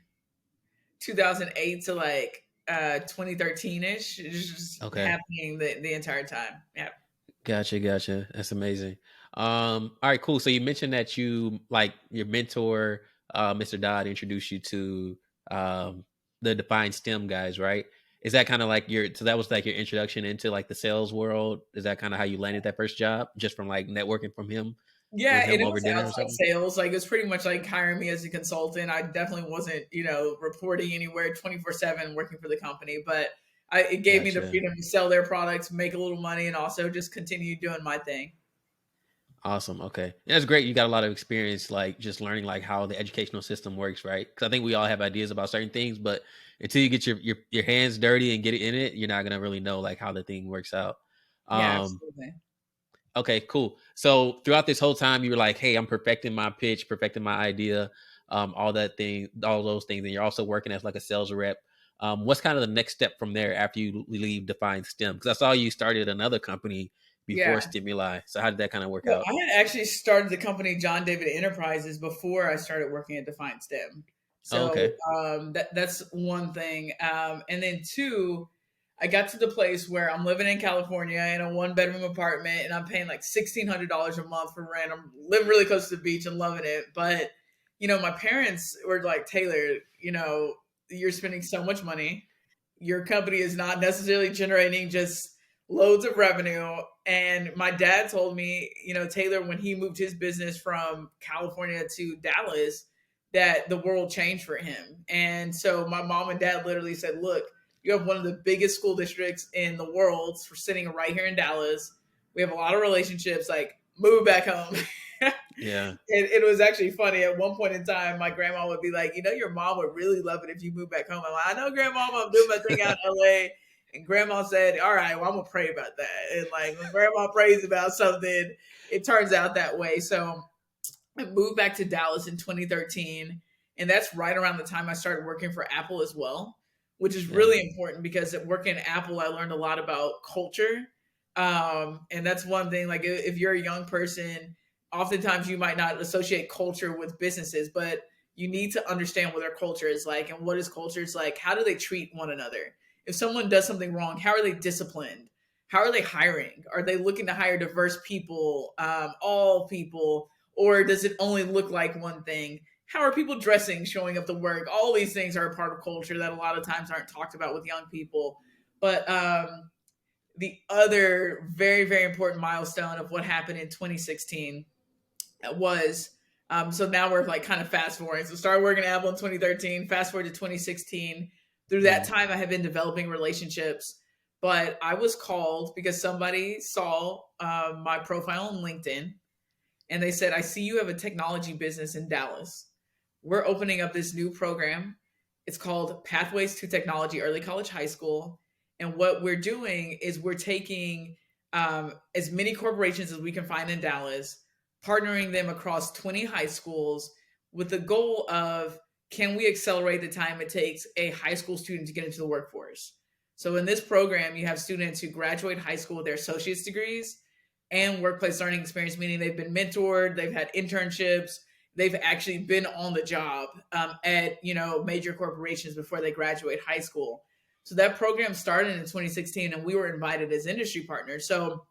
Speaker 2: 2008 to like 2013ish, it's just
Speaker 1: Okay.
Speaker 2: happening the entire time. Yeah.
Speaker 1: Gotcha, gotcha. That's amazing. All right, cool. So you mentioned that you like your mentor, Mr. Dodd introduced you to the Defined STEM guys, right? Is that kind of like so that was like your introduction into like the sales world? Is that kind of how you landed that first job? Just from like networking from him
Speaker 2: Yeah,
Speaker 1: with
Speaker 2: and
Speaker 1: him
Speaker 2: it
Speaker 1: over
Speaker 2: was
Speaker 1: dinner or
Speaker 2: outside
Speaker 1: something?
Speaker 2: sales. Like it was pretty much like hiring me as a consultant. I definitely wasn't, reporting anywhere 24/7 working for the company, but it gave me the
Speaker 1: Gotcha.
Speaker 2: freedom to sell their products, make a little money, and also just continue doing my thing.
Speaker 1: Awesome. Okay. Yeah, that's great. You got a lot of experience, like just learning like how the educational system works, right? Because I think we all have ideas about certain things, but until you get your hands dirty and get it in it, you're not gonna really know like how the thing works out.
Speaker 2: Yeah,
Speaker 1: Um,
Speaker 2: absolutely.
Speaker 1: okay, cool. So throughout this whole time, you were like, "Hey, I'm perfecting my pitch, perfecting my idea, all those things," and you're also working as like a sales rep. What's kind of the next step from there after you leave Define STEM? Because I saw you started another company before
Speaker 2: Yeah.
Speaker 1: STEMuli. So how did that kind of work
Speaker 2: So
Speaker 1: out?
Speaker 2: I had actually started the company John David Enterprises before I started working at Defiant STEM.
Speaker 1: Oh,
Speaker 2: So
Speaker 1: okay.
Speaker 2: that's one thing. And then two, I got to the place where I'm living in California in a 1 bedroom apartment and I'm paying like $1,600 a month for rent. I'm living really close to the beach and loving it. But, my parents were like, Taylor, you're spending so much money. Your company is not necessarily generating just loads of revenue. And my dad told me, Taylor, when he moved his business from California to Dallas, that the world changed for him. And so my mom and dad literally said, look, you have one of the biggest school districts in the world for sitting right here in Dallas. We have a lot of relationships, like move back home.
Speaker 1: Yeah.
Speaker 2: It was actually funny. At one point in time, my grandma would be like, your mom would really love it if you move back home. I'm like, I know, grandma, I'm doing my thing out in LA. And grandma said, all right, well, I'm going to pray about that. And like when grandma prays about something, it turns out that way. So I moved back to Dallas in 2013. And that's right around the time I started working for Apple as well, which is
Speaker 1: Yeah.
Speaker 2: really important because at working at Apple, I learned a lot about culture. And that's one thing, like if you're a young person, oftentimes you might not associate culture with businesses, but you need to understand what their culture is like and what is culture is like. How do they treat one another? If someone does something wrong, how are they disciplined? How are they hiring? Are they looking to hire diverse people, all people, or does it only look like one thing? How are people dressing, showing up to work? All these things are a part of culture that a lot of times aren't talked about with young people. But the other very, very important milestone of what happened in 2016 was so now we're like kind of fast forwarding. So started working at Apple in 2013, fast forward to 2016. Through that
Speaker 1: Mm.
Speaker 2: time, I had been developing relationships, but I was called because somebody saw my profile on LinkedIn and they said, I see you have a technology business in Dallas. We're opening up this new program. It's called Pathways to Technology Early College High School. And what we're doing is we're taking as many corporations as we can find in Dallas, partnering them across 20 high schools with the goal of can we accelerate the time it takes a high school student to get into the workforce? So in this program, you have students who graduate high school with their associate's degrees and workplace learning experience, meaning they've been mentored, they've had internships, they've actually been on the job at major corporations before they graduate high school. So that program started in 2016, and we were invited as industry partners. So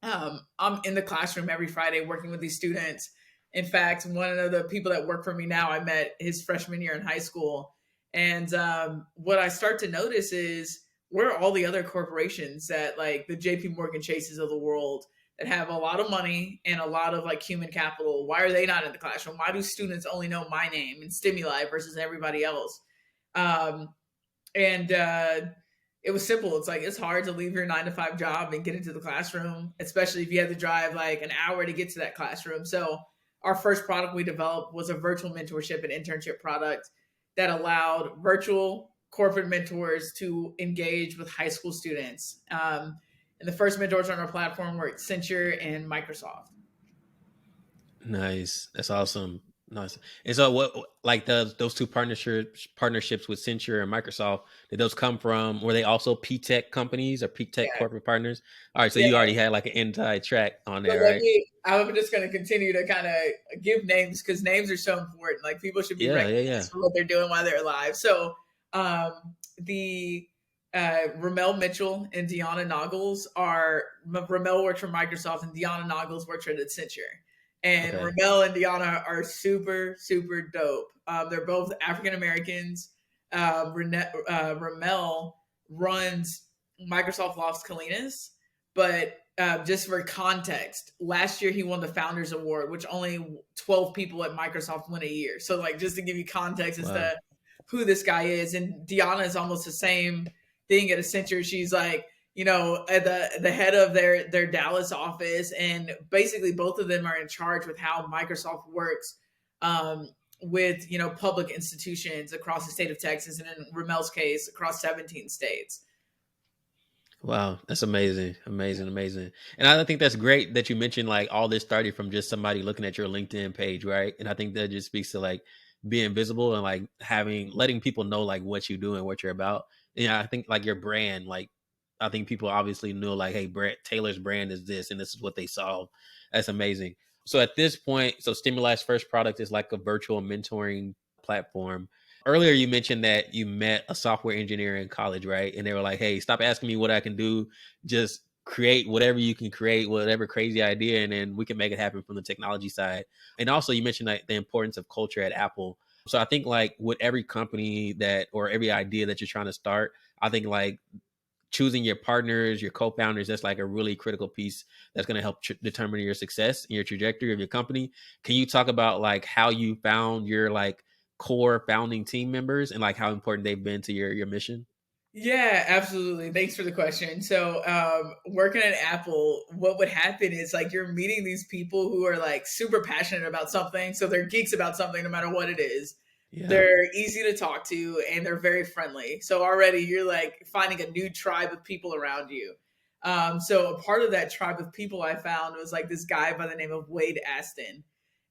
Speaker 2: I'm in the classroom every Friday working with these students. In fact, one of the people that work for me now, I met his freshman year in high school. And what I start to notice is where are all the other corporations that like the JP Morgan Chases of the world that have a lot of money and a lot of like human capital? Why are they not in the classroom? Why do students only know my name and STEMuli versus everybody else? Um, and it was simple. It's like it's hard to leave your 9 to 5 job and get into the classroom, especially if you had to drive like an hour to get to that classroom. So our first product we developed was a virtual mentorship and internship product that allowed virtual corporate mentors to engage with high school students. And the first mentors on our platform were Accenture and Microsoft.
Speaker 1: Nice. That's awesome. Nice. And so what like those two partnerships with Accenture and Microsoft, did those come from, were they also P Tech companies or P Tech
Speaker 2: Yeah,
Speaker 1: corporate partners? All right, so
Speaker 2: yeah.
Speaker 1: you already had like an inside track on
Speaker 2: So
Speaker 1: there, right?
Speaker 2: I'm just going to continue to kind of give names because names are so important. Like people should be
Speaker 1: Yeah, yeah, yeah.
Speaker 2: recognized for what they're doing while they're alive. So the Ramel Mitchell and Deanna Noggles are, Ramel works for Microsoft and Deanna Noggles works for Accenture. And
Speaker 1: Okay.
Speaker 2: Ramel and Deanna are super, super dope. They're both African Americans. Ramel runs Microsoft Los Colinas, but just for context, last year he won the Founders Award, which only 12 people at Microsoft win a year. So, like, just to give you context as
Speaker 1: Wow.
Speaker 2: to who this guy is, and Deanna is almost the same thing at Accenture. She's like, at the head of their Dallas office, and basically both of them are in charge with how Microsoft works with public institutions across the state of Texas, and in Ramel's case, across 17 states.
Speaker 1: Wow, that's amazing. Amazing, amazing. And I think that's great that you mentioned like all this started from just somebody looking at your LinkedIn page, right? And I think that just speaks to like being visible and like letting people know like what you do and what you're about. Yeah, I think like your brand, like I think people obviously knew like, hey, Taylor's brand is this, and this is what they solve. That's amazing. So at this point, so STEMuli's first product is like a virtual mentoring platform. Earlier, you mentioned that you met a software engineer in college, right? And they were like, hey, stop asking me what I can do. Just create whatever you can create, whatever crazy idea, and then we can make it happen from the technology side. And also, you mentioned like the importance of culture at Apple. So I think like with every company that or every idea that you're trying to start, I think like choosing your partners, your co-founders, that's like a really critical piece that's going to help determine your success and your trajectory of your company. Can you talk about like how you found your like core founding team members and like how important they've been to your mission?
Speaker 2: Yeah, absolutely. Thanks for the question. So, working at Apple, what would happen is like you're meeting these people who are like super passionate about something. So they're geeks about something no matter what it is.
Speaker 1: Yeah.
Speaker 2: They're easy to talk to and they're very friendly. So already you're like finding a new tribe of people around you. So a part of that tribe of people I found was like this guy by the name of Wade Aston.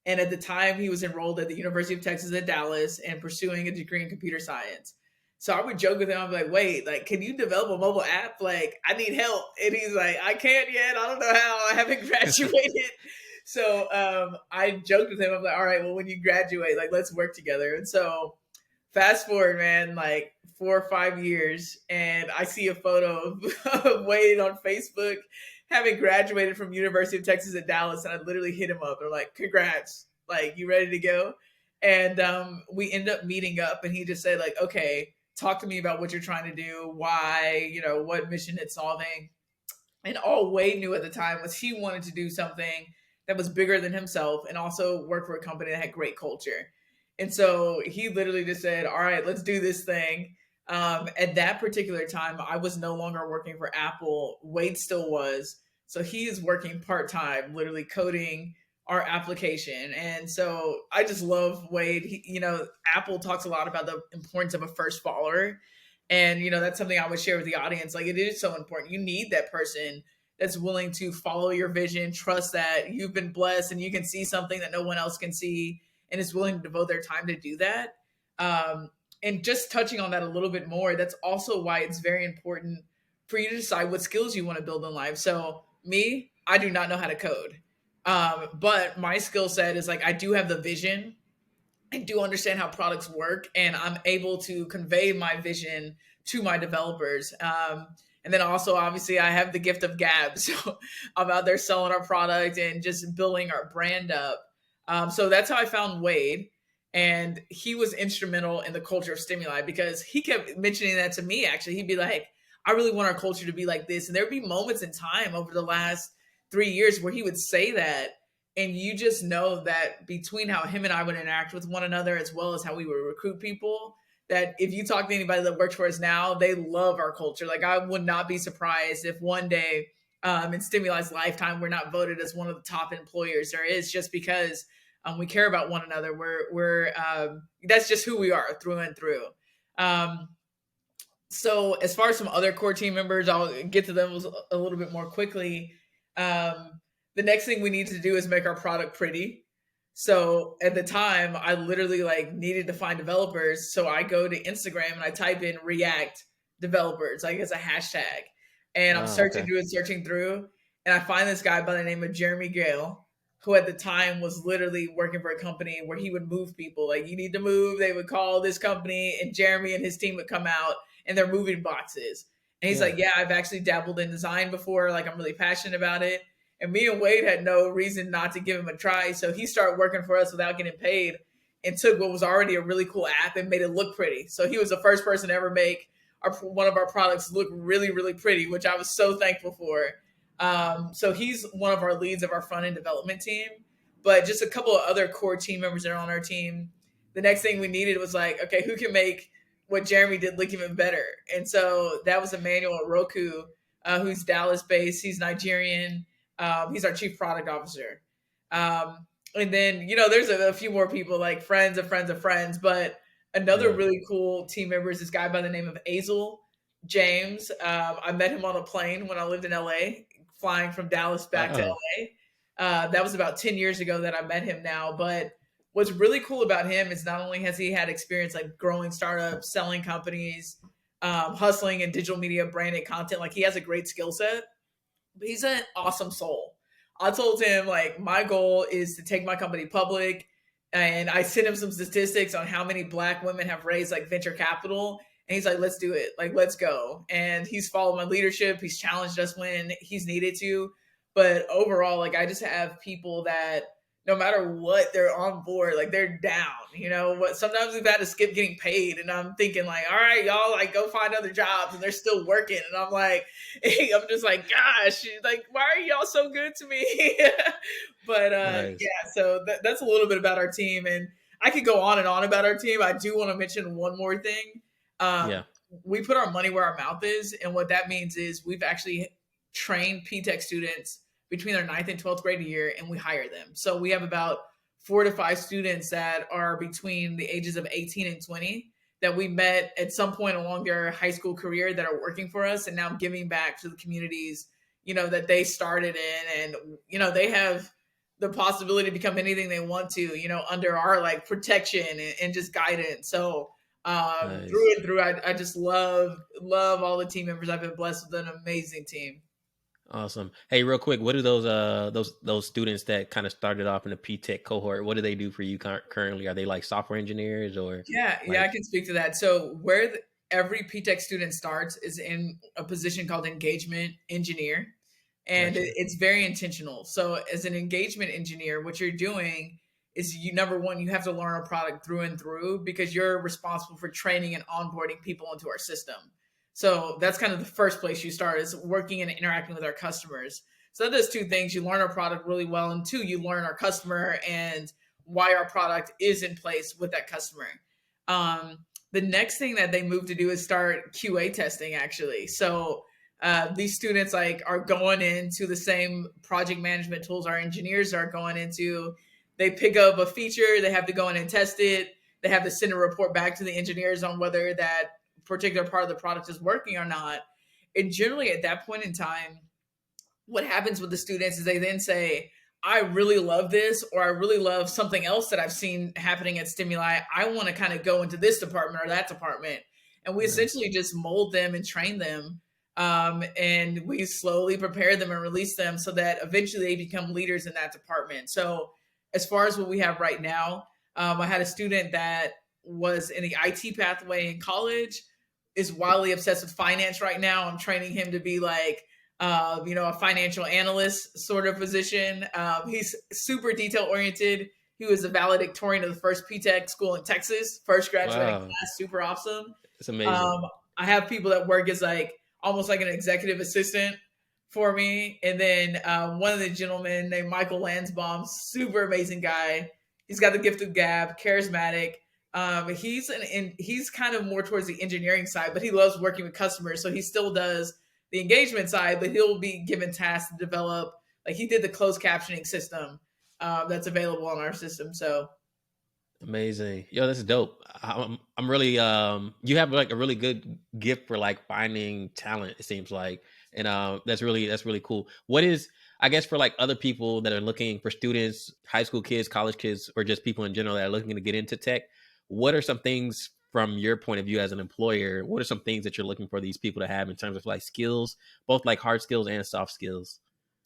Speaker 2: And at the time, he was enrolled at the University of Texas at Dallas and pursuing a degree in computer science. So I would joke with him. I'm like, wait, like, can you develop a mobile app? Like, I need help. And he's like, I can't yet. I don't know how. I haven't graduated. So I joked with him. I'm like, all right, well, when you graduate, like, let's work together. And so fast forward, man, like 4 or 5 years, and I see a photo of Wade on Facebook having graduated from University of Texas at Dallas, and I literally hit him up. They're like, congrats. Like, you ready to go? And we end up meeting up, and he just said, like, okay, talk to me about what you're trying to do, why, what mission it's solving. And all Wade knew at the time was he wanted to do something that was bigger than himself and also work for a company that had great culture. And so he literally just said, all right, let's do this thing. At that particular time, I was no longer working for Apple. Wade still was. So he is working part time, literally coding our application. And so I just love Wade. Apple talks a lot about the importance of a first follower. And, that's something I would share with the audience. Like, it is so important. You need that person that's willing to follow your vision, trust that you've been blessed and you can see something that no one else can see, and is willing to devote their time to do that. And just touching on that a little bit more, that's also why it's very important for you to decide what skills you want to build in life. So, me, I do not know how to code. But my skill set is like, I do have the vision. I do understand how products work, and I'm able to convey my vision to my developers. And then also, obviously, I have the gift of gab. So I'm out there selling our product and just building our brand up. So that's how I found Wade. And he was instrumental in the culture of STEMuli because he kept mentioning that to me, actually. He'd be like, I really want our culture to be like this. And there'd be moments in time over the last 3 years where he would say that. And you just know that between how him and I would interact with one another, as well as how we would recruit people, that if you talk to anybody that works for us now, they love our culture. Like, I would not be surprised if one day in STEMuli's lifetime, we're not voted as one of the top employers there is, just because we care about one another. We're that's just who we are through and through. So as far as some other core team members, I'll get to them a little bit more quickly. The next thing we need to do is make our product pretty. So at the time, I literally like needed to find developers. So I go to Instagram and I type in React developers, like as a hashtag. And I'm
Speaker 1: Oh, okay.
Speaker 2: searching through, and I find this guy by the name of Jeremy Gale, who at the time was literally working for a company where he would move people. Like, you need to move. They would call this company, and Jeremy and his team would come out and they're moving boxes. And he's
Speaker 1: Yeah.
Speaker 2: like, yeah, I've actually dabbled in design before. Like, I'm really passionate about it. And me and Wade had no reason not to give him a try. So he started working for us without getting paid and took what was already a really cool app and made it look pretty. So he was the first person to ever make one of our products look really, really pretty, which I was so thankful for. So he's one of our leads of our front end development team. But just a couple of other core team members that are on our team. The next thing we needed was like, okay, who can make what Jeremy did look even better? And so that was Emmanuel Roku, who's Dallas based. He's Nigerian. He's our chief product officer. And then, there's a few more people, like friends of friends of friends. But another
Speaker 1: Yeah.
Speaker 2: really cool team member is this guy by the name of Azel James. I met him on a plane when I lived in LA, flying from Dallas back to
Speaker 1: Wow.
Speaker 2: LA. That was about 10 years ago that I met him now. But what's really cool about him is not only has he had experience like growing startups, selling companies, hustling in digital media, branded content, like he has a great skill set, but he's an awesome soul. I told him like my goal is to take my company public, and I sent him some statistics on how many Black women have raised like venture capital. And he's like, let's do it. Like, let's go. And he's followed my leadership. He's challenged us when he's needed to. But overall, like, I just have people that no matter what, they're on board. Like, they're down. You know what? Sometimes we've had to skip getting paid. And I'm thinking, like, all right, y'all, like, go find other jobs. And they're still working. And I'm like, hey, I'm just like, gosh, like, why are y'all so good to me? But
Speaker 1: Nice.
Speaker 2: yeah, so that's a little bit about our team. And I could go on and on about our team. I do want to mention one more thing.
Speaker 1: Yeah.
Speaker 2: We put our money where our mouth is. And what that means is we've actually trained P-Tech students between their 9th and 12th grade a year, and we hire them. So we have about 4 to 5 students that are between the ages of 18 and 20 that we met at some point along their high school career that are working for us and now giving back to the communities, you know, that they started in. And, you know, they have the possibility to become anything they want to, you know, under our like protection and just guidance. So through
Speaker 1: Nice.
Speaker 2: and through, I just love all the team members. I've been blessed with an amazing team.
Speaker 1: Awesome. Hey, real quick, what do those students that kind of started off in the P Tech cohort? What do they do for you currently? Are they like software engineers or
Speaker 2: Yeah, I
Speaker 1: like?
Speaker 2: can speak to that. So where every P-Tech student starts is in a position called engagement engineer, and
Speaker 1: Gotcha.
Speaker 2: it's very intentional. So as an engagement engineer, what you're doing is you number one, you have to learn a product through and through because you're responsible for training and onboarding people into our system. So that's kind of the first place you start is working and interacting with our customers. So that does two things. You learn our product really well, and two, you learn our customer and why our product is in place with that customer. Um, the next thing that they move to do is start QA testing actually. So these students like are going into the same project management tools our engineers are going into. They pick up a feature, they have to go in and test it. They have to send a report back to the engineers on whether that particular part of the product is working or not. And generally at that point in time, what happens with the students is they then say, I really love this, or I really love something else that I've seen happening at STEMuli. I want to kind of go into this department or that department. And we
Speaker 1: Nice.
Speaker 2: essentially just mold them and train them. And we slowly prepare them and release them so that eventually they become leaders in that department. So, as far as what we have right now, I had a student that was in the IT pathway in college, is wildly obsessed with finance right now. I'm training him to be like, you know, a financial analyst sort of position. He's super detail oriented. He was a valedictorian of the first P-Tech school in Texas, first graduating
Speaker 1: Wow.
Speaker 2: class, super awesome.
Speaker 1: It's amazing.
Speaker 2: Um, I have people that work as like almost like an executive assistant for me. And then one of the gentlemen named Michael Lansbaum, super amazing guy. He's got the gift of gab, charismatic. He's kind of more towards the engineering side, but he loves working with customers. So he still does the engagement side, but he'll be given tasks to develop. Like he did the closed captioning system that's available on our system. So
Speaker 1: Amazing. Yo, that's dope. I'm really you have like a really good gift for like finding talent, it seems like. And that's really cool. What is, I guess, for like other people that are looking for students, high school kids, college kids, or just people in general that are looking to get into tech, what are some things from your point of view as an employer? What are some things that you're looking for these people to have in terms of like skills, both like hard skills and soft skills?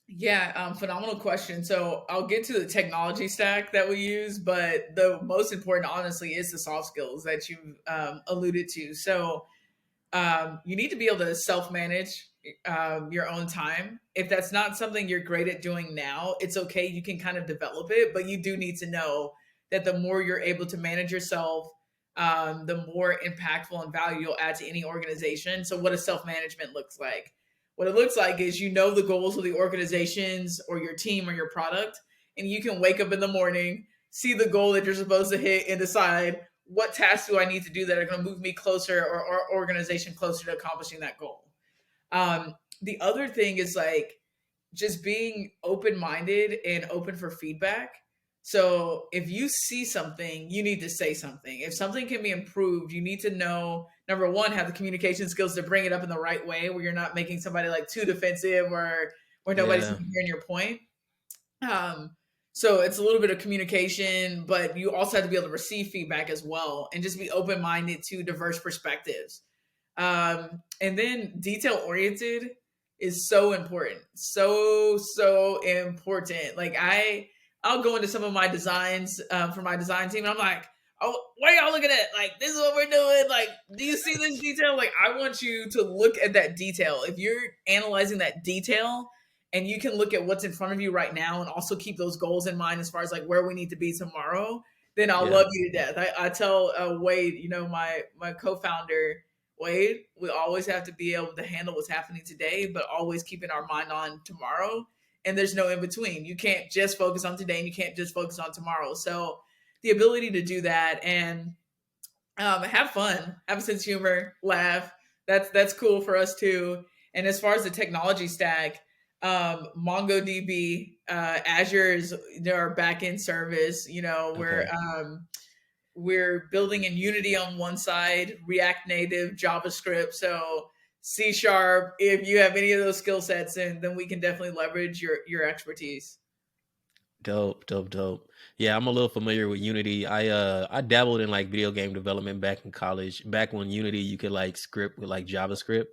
Speaker 2: yeah, phenomenal question. So I'll get to the technology stack that we use, but the most important, honestly, is the soft skills that you alluded to. So you need to be able to self-manage your own time. If that's not something you're great at doing now, it's okay. You can kind of develop it, but you do need to know that the more you're able to manage yourself, the more impactful and value you'll add to any organization. So, what does self-management looks like? What it looks like is you know the goals of the organizations or your team or your product, and you can wake up in the morning, see the goal that you're supposed to hit, and decide what tasks do I need to do that are going to move me closer or organization closer to accomplishing that goal. The other thing is like just being open minded and open for feedback. So if you see something, you need to say something. If something can be improved, you need to know number one, have the communication skills to bring it up in the right way where you're not making somebody like too defensive or where nobody's
Speaker 1: Yeah.
Speaker 2: hearing your point. Um, So it's a little bit of communication, but you also have to be able to receive feedback as well and just be open minded to diverse perspectives. And then detail oriented is so important. So important. Like I'll go into some of my designs for my design team and I'm like, oh, what are y'all looking at? Like, this is what we're doing. Like, do you see this detail? Like, I want you to look at that detail. If you're analyzing that detail and you can look at what's in front of you right now and also keep those goals in mind as far as like where we need to be tomorrow, then I'll
Speaker 1: Yeah.
Speaker 2: love you to death. I tell Wade, you know, my co-founder, Wade, we always have to be able to handle what's happening today, but always keeping our mind on tomorrow. And there's no in between. You can't just focus on today and you can't just focus on tomorrow. So the ability to do that and have fun, have a sense of humor, laugh. That's cool for us too. And as far as the technology stack, MongoDB, Azure is our back end service. You know,
Speaker 1: Okay.
Speaker 2: we're building in Unity on one side, React Native, JavaScript. So C Sharp. If you have any of those skill sets, then we can definitely leverage your expertise.
Speaker 1: Dope, dope, dope. Yeah, I'm a little familiar with Unity. I dabbled in like video game development back in college. Back when Unity you could like script with like JavaScript.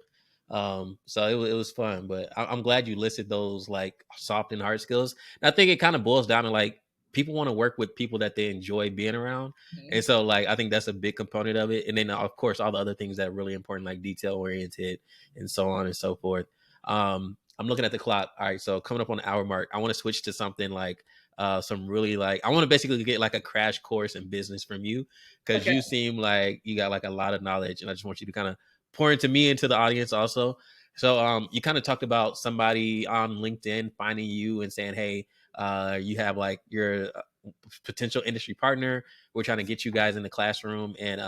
Speaker 1: So it was fun, but I'm glad you listed those like soft and hard skills. And I think it kind of boils down to like people want to work with people that they enjoy being around. And
Speaker 2: Mhm.
Speaker 1: so like I think that's a big component of it. And then of course all the other things that are really important like detail oriented and so on and so forth. I'm looking at the clock. All right, so coming up on the hour mark, I want to switch to something like some really like I want to basically get like a crash course in business from you because
Speaker 2: Okay.
Speaker 1: you seem like you got like a lot of knowledge and I just want you to kind of pour into me into the audience also. So you kind of talked about somebody on LinkedIn finding you and saying, hey, you have like your potential industry partner. We're trying to get you guys in the classroom and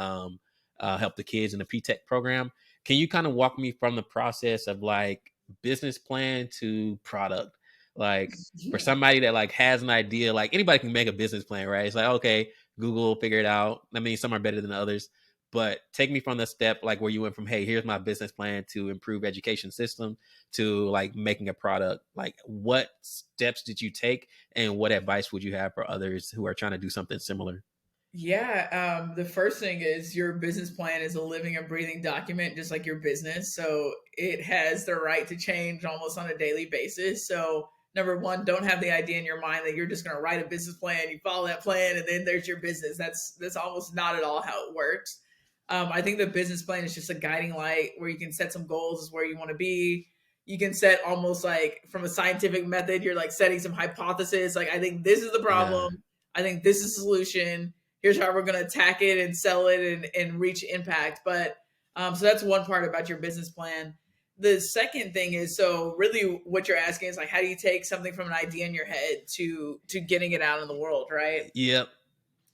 Speaker 1: help the kids in the P-Tech program. Can you kind of walk me from the process of like business plan to product? Like for somebody that like has an idea, like anybody can make a business plan, right? It's like, okay, Google, figure it out. I mean, some are better than others, but take me from the step like where you went from, hey, here's my business plan to improve education system to like making a product. Like what steps did you take and what advice would you have for others who are trying to do something similar?
Speaker 2: Yeah, the first thing is your business plan is a living and breathing document, just like your business. So it has the right to change almost on a daily basis. So number one, don't have the idea in your mind that you're just going to write a business plan, you follow that plan, and then there's your business. That's almost not at all how it works. I think the business plan is just a guiding light where you can set some goals, is where you want to be. You can set almost like from a scientific method, you're like setting some hypothesis. Like I think this is the
Speaker 1: Yeah.
Speaker 2: problem. I think this is the solution. Here's how we're going to attack it and sell it and reach impact. But so that's one part about your business plan. The second thing is, so really what you're asking is like, how do you take something from an idea in your head to getting it out in the world, right?
Speaker 1: Yep.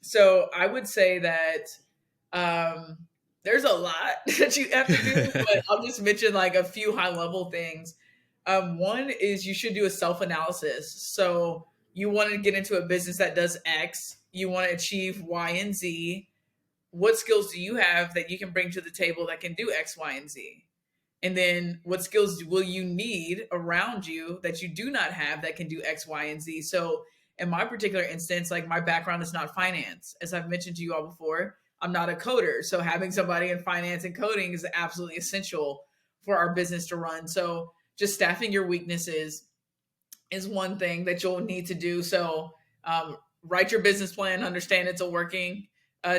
Speaker 2: So I would say that um, there's a lot that you have to do, but I'll just mention like a few high level things. One is you should do a self analysis. So you want to get into a business that does X, you want to achieve Y and Z. What skills do you have that you can bring to the table that can do X, Y, and Z? And then what skills will you need around you that you do not have that can do X, Y, and Z? So in my particular instance, like my background is not finance. As I've mentioned to you all before, I'm not a coder. So having somebody in finance and coding is absolutely essential for our business to run. So just staffing your weaknesses is one thing that you'll need to do. So write your business plan, understand it's a working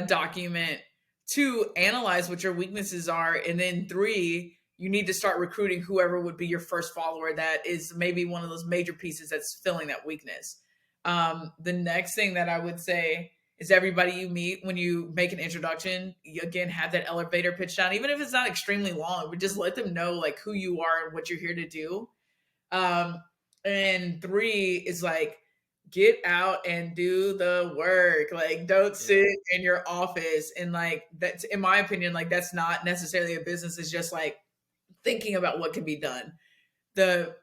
Speaker 2: document. Two, analyze what your weaknesses are. And then three, you need to start recruiting whoever would be your first follower that is maybe one of those major pieces that's filling that weakness. The next thing that I would say is everybody you meet when you make an introduction, you again have that elevator pitch down, even if it's not extremely long, but just let them know like who you are and what you're here to do. Um, and three is like get out and do the work. Like don't
Speaker 1: Yeah.
Speaker 2: sit in your office and like that's in my opinion, like that's not necessarily a business. It's just like thinking about what can be done. The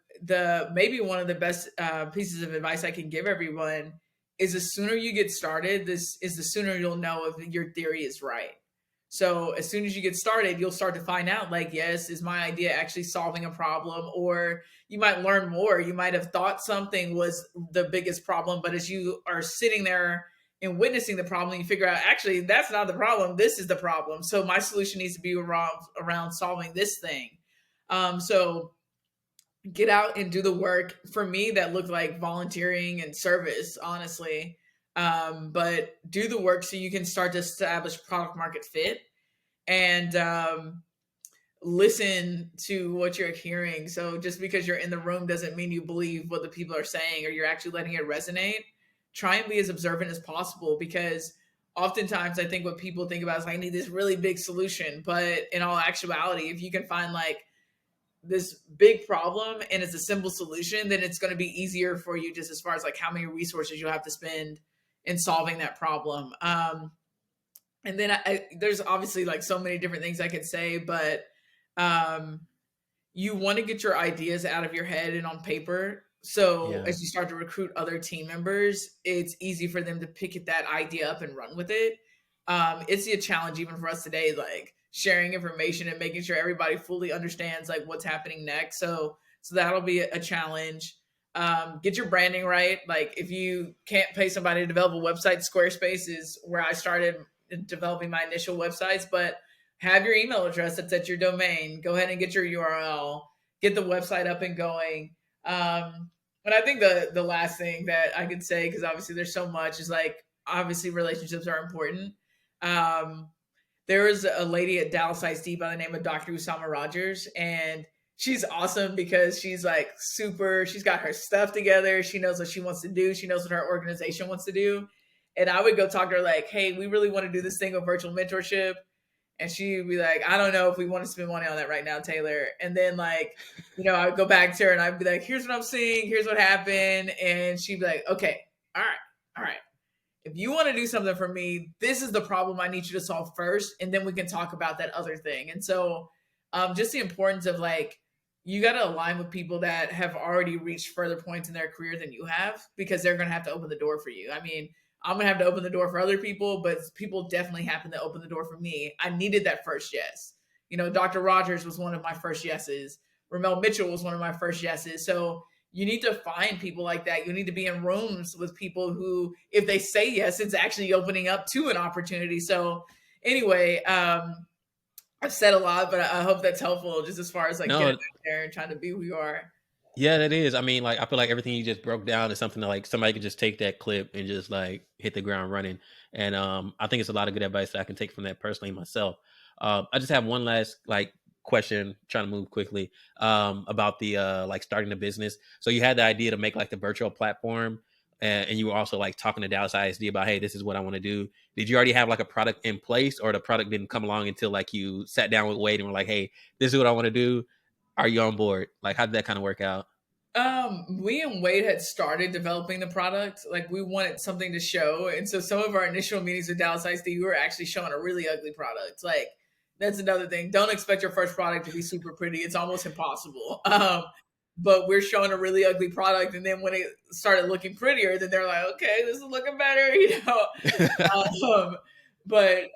Speaker 2: maybe one of the best pieces of advice I can give everyone is the sooner you get started, this is the sooner you'll know if your theory is right. So as soon as you get started, you'll start to find out like, yes, is my idea actually solving a problem? Or you might learn more. You might have thought something was the biggest problem, but as you are sitting there and witnessing the problem, you figure out actually that's not the problem. This is the problem. So my solution needs to be around solving this thing. So get out and do the work. For me, that looked like volunteering and service, honestly. But do the work so you can start to establish product market fit, and listen to what you're hearing. So just because you're in the room doesn't mean you believe what the people are saying or you're actually letting it resonate. Try and be as observant as possible, because oftentimes I think what people think about is like, I need this really big solution. But in all actuality, if you can find like this big problem and it's a simple solution, then it's going to be easier for you, just as far as like how many resources you'll have to spend in solving that problem. And then there's obviously like so many different things I could say, but you want to get your ideas out of your head and on paper. So
Speaker 1: Yeah.
Speaker 2: as you start to recruit other team members, it's easy for them to pick that idea up and run with it. It's a challenge even for us today, like sharing information and making sure everybody fully understands like what's happening next. So that'll be a challenge. Get your branding right. Like if you can't pay somebody to develop a website, Squarespace is where I started developing my initial websites, but have your email address that's at your domain. Go ahead and get your URL, get the website up and going. But I think the last thing that I could say, because obviously there's so much, is like obviously relationships are important. There was a lady at Dallas ISD by the name of Dr. Usama Rogers, and she's awesome because she's like super, she's got her stuff together. She knows what she wants to do. She knows what her organization wants to do. And I would go talk to her like, hey, we really want to do this thing of virtual mentorship. And she'd be like, I don't know if we want to spend money on that right now, Taylor. And then like, I would go back to her and I'd be like, here's what I'm seeing. Here's what happened. And she'd be like, okay, all right, all right. If you want to do something for me, this is the problem I need you to solve first. And then we can talk about that other thing. And so just the importance of like, you got to align with people that have already reached further points in their career than you have, because they're going to have to open the door for you. I mean, I'm going to have to open the door for other people, but people definitely happen to open the door for me. I needed that first yes. Dr. Rogers was one of my first yeses. Ramel Mitchell was one of my first yeses. So you need to find people like that. You need to be in rooms with people who, if they say yes, it's actually opening up to an opportunity. So anyway, I've said a lot, but I hope that's helpful just as far as like getting
Speaker 1: No,
Speaker 2: out there and trying to be who you are.
Speaker 1: yeah, that is. I mean, like, I feel like everything you just broke down is something that like somebody could just take that clip and just like hit the ground running. And I think it's a lot of good advice that I can take from that personally myself. I just have one last like question, trying to move quickly, about the like starting a business. So you had the idea to make like the virtual platform, and you were also like talking to Dallas ISD about, hey, this is what I want to do. Did you already have like a product in place, or the product didn't come along until like you sat down with Wade and were like, hey, this is what I want to do? Are you on board? Like, how did that kind of work out?
Speaker 2: We and Wade had started developing the product. Like we wanted something to show. And so some of our initial meetings with Dallas ISD, we were actually showing a really ugly product. Like that's another thing. Don't expect your first product to be super pretty. It's almost impossible. But we're showing a really ugly product. And then when it started looking prettier, then they're like, okay, this is looking better, but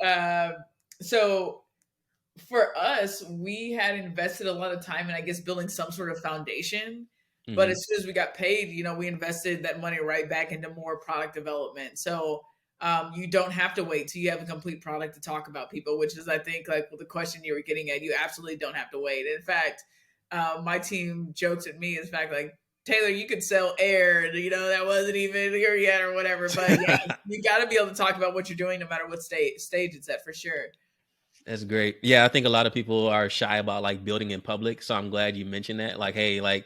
Speaker 2: so for us, we had invested a lot of time in, I guess, building some sort of foundation. But
Speaker 1: Hmm.
Speaker 2: as soon as we got paid, we invested that money right back into more product development. So you don't have to wait till you have a complete product to talk about, people, which is, I think, like the question you were getting at. You absolutely don't have to wait. In fact, my team jokes at me, in fact, like, Taylor, you could sell air, that wasn't even here yet or whatever. But yeah, you got to be able to talk about what you're doing no matter what stage it's at, for sure.
Speaker 1: That's great. Yeah, I think a lot of people are shy about like building in public. So I'm glad you mentioned that. Like, hey, like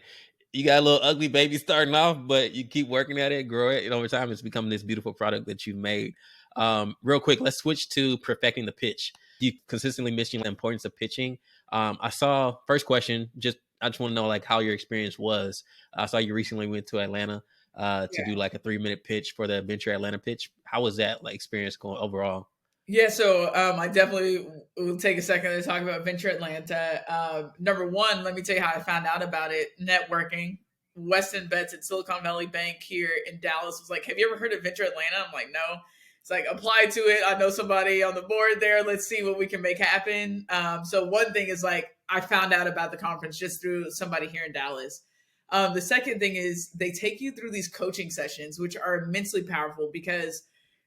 Speaker 1: you got a little ugly baby starting off, but you keep working at it, grow it, and over time it's becoming this beautiful product that you've made. Real quick, let's switch to perfecting the pitch. You consistently mention the importance of pitching. I saw first question, I just want to know like how your experience was. I saw you recently went to Atlanta to do like a 3-minute pitch for the Venture Atlanta pitch. How was that like experience going overall?
Speaker 2: Yeah, so I definitely will take a second to talk about Venture Atlanta. Number one, let me tell you how I found out about it. Networking. Weston Betts at Silicon Valley Bank here in Dallas was like, have you ever heard of Venture Atlanta? I'm like, no. It's like, apply to it. I know somebody on the board there. Let's see what we can make happen. So one thing is like, I found out about the conference just through somebody here in Dallas. The second thing is they take you through these coaching sessions, which are immensely powerful because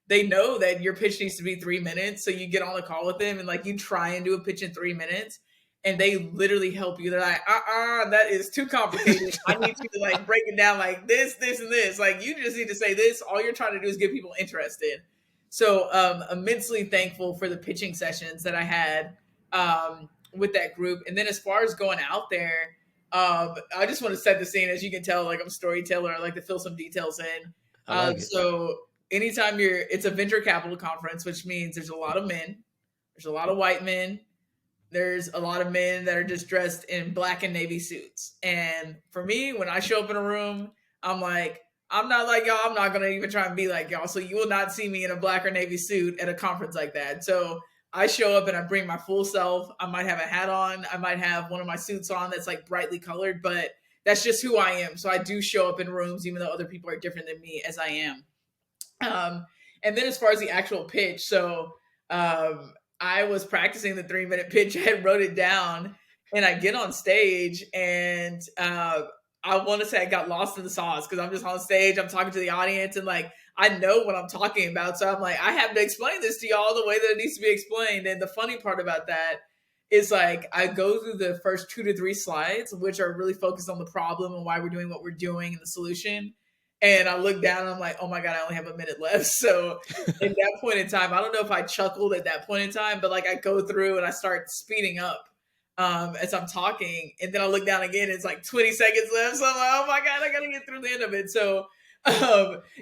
Speaker 2: they know that your pitch needs to be 3 minutes. So you get on the call with them and like you try and do a pitch in 3 minutes and they literally help you. They're like, that is too complicated. I need you to like break it down like this, this, and this. Like you just need to say this. All you're trying to do is get people interested. So immensely thankful for the pitching sessions that I had with that group. And then as far as going out there, I just want to set the scene. As you can tell, like I'm a storyteller. I like to fill some details in.
Speaker 1: I like it.
Speaker 2: So anytime it's a venture capital conference, which means there's a lot of men, there's a lot of white men, there's a lot of men that are just dressed in black and navy suits. And for me, when I show up in a room, I'm like, I'm not like y'all. I'm not going to even try and be like y'all. So you will not see me in a black or navy suit at a conference like that. So I show up and I bring my full self. I might have a hat on. I might have one of my suits on that's like brightly colored, but that's just who I am. So I do show up in rooms, even though other people are different than me as I am. And then as far as the actual pitch, so I was practicing the 3-minute pitch. I wrote it down and I get on stage and I want to say I got lost in the sauce because I'm just on stage. I'm talking to the audience and like, I know what I'm talking about. So I'm like, I have to explain this to y'all the way that it needs to be explained. And the funny part about that is like, I go through the first 2 to 3 slides, which are really focused on the problem and why we're doing what we're doing and the solution. And I look down and I'm like, oh my God, I only have a minute left. So at that point in time, I don't know if I chuckled at that point in time, but like I go through and I start speeding up as I'm talking. And then I look down again, it's like 20 seconds left. So I'm like, oh my God, I got to get through the end of it. So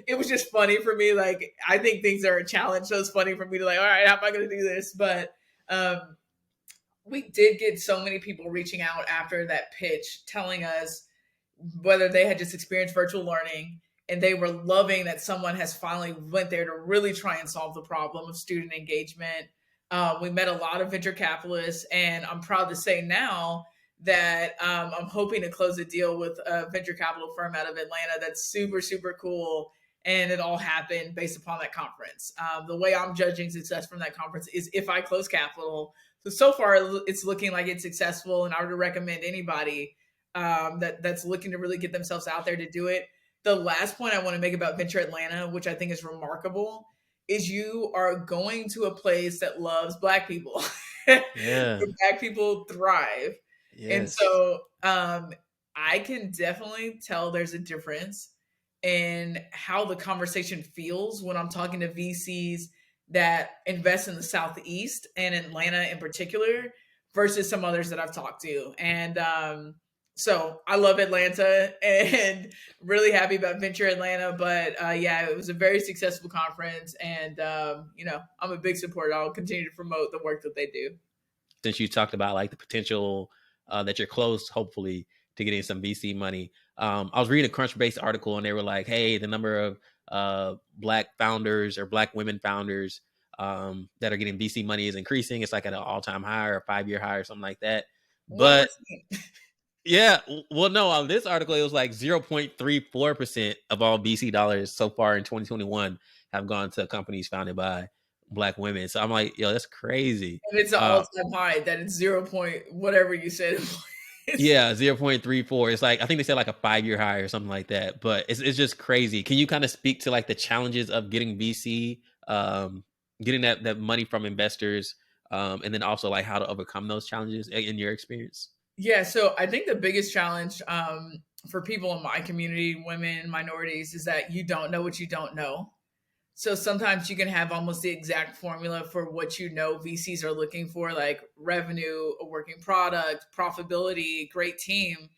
Speaker 2: it was just funny for me. Like, I think things are a challenge. So it's funny for me to like, all right, how am I going to do this? But we did get so many people reaching out after that pitch, telling us whether they had just experienced virtual learning and they were loving that someone has finally went there to really try and solve the problem of student engagement. We met a lot of venture capitalists, and I'm proud to say now that I'm hoping to close a deal with a venture capital firm out of Atlanta that's super, super cool. And it all happened based upon that conference. The way I'm judging success from that conference is if I close capital. So far, it's looking like it's successful, and I would recommend anybody that's looking to really get themselves out there to do it. The last point I want to make about Venture Atlanta, which I think is remarkable, is you are going to a place that loves Black people.
Speaker 1: Yeah.
Speaker 2: Black people thrive.
Speaker 1: Yes.
Speaker 2: And so I can definitely tell there's a difference in how the conversation feels when I'm talking to VCs that invest in the Southeast and Atlanta in particular versus some others that I've talked to. And so I love Atlanta and really happy about Venture Atlanta. But yeah, it was a very successful conference. And, I'm a big supporter. I'll continue to promote the work that they do.
Speaker 1: Since you talked about like the potential that you're close, hopefully, to getting some VC money. I was reading a Crunchbase article and they were like, hey, the number of Black founders or Black women founders that are getting VC money is increasing. It's like at an all-time high or a 5-year high or something like that. But yeah, well, no, on this article, it was like 0.34% of all VC dollars so far in 2021 have gone to companies founded by Black women. So I'm like, yo, that's crazy.
Speaker 2: And it's an all-time high that it's 0. Whatever you said.
Speaker 1: Yeah, 0.34. It's like, I think they said like a 5-year high or something like that, but it's just crazy. Can you kind of speak to like the challenges of getting VC, getting that money from investors, and then also like how to overcome those challenges in your experience?
Speaker 2: Yeah, so I think the biggest challenge for people in my community, women, minorities, is that you don't know what you don't know. So sometimes you can have almost the exact formula for what you know VCs are looking for, like revenue, a working product, profitability, great team.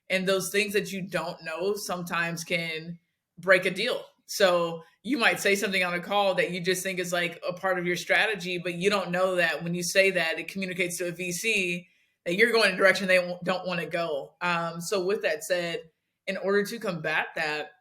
Speaker 2: And those things that you don't know sometimes can break a deal. So you might say something on a call that you just think is like a part of your strategy, but you don't know that when you say that, it communicates to a VC that you're going in a direction they don't want to go. So with that said, in order to combat that,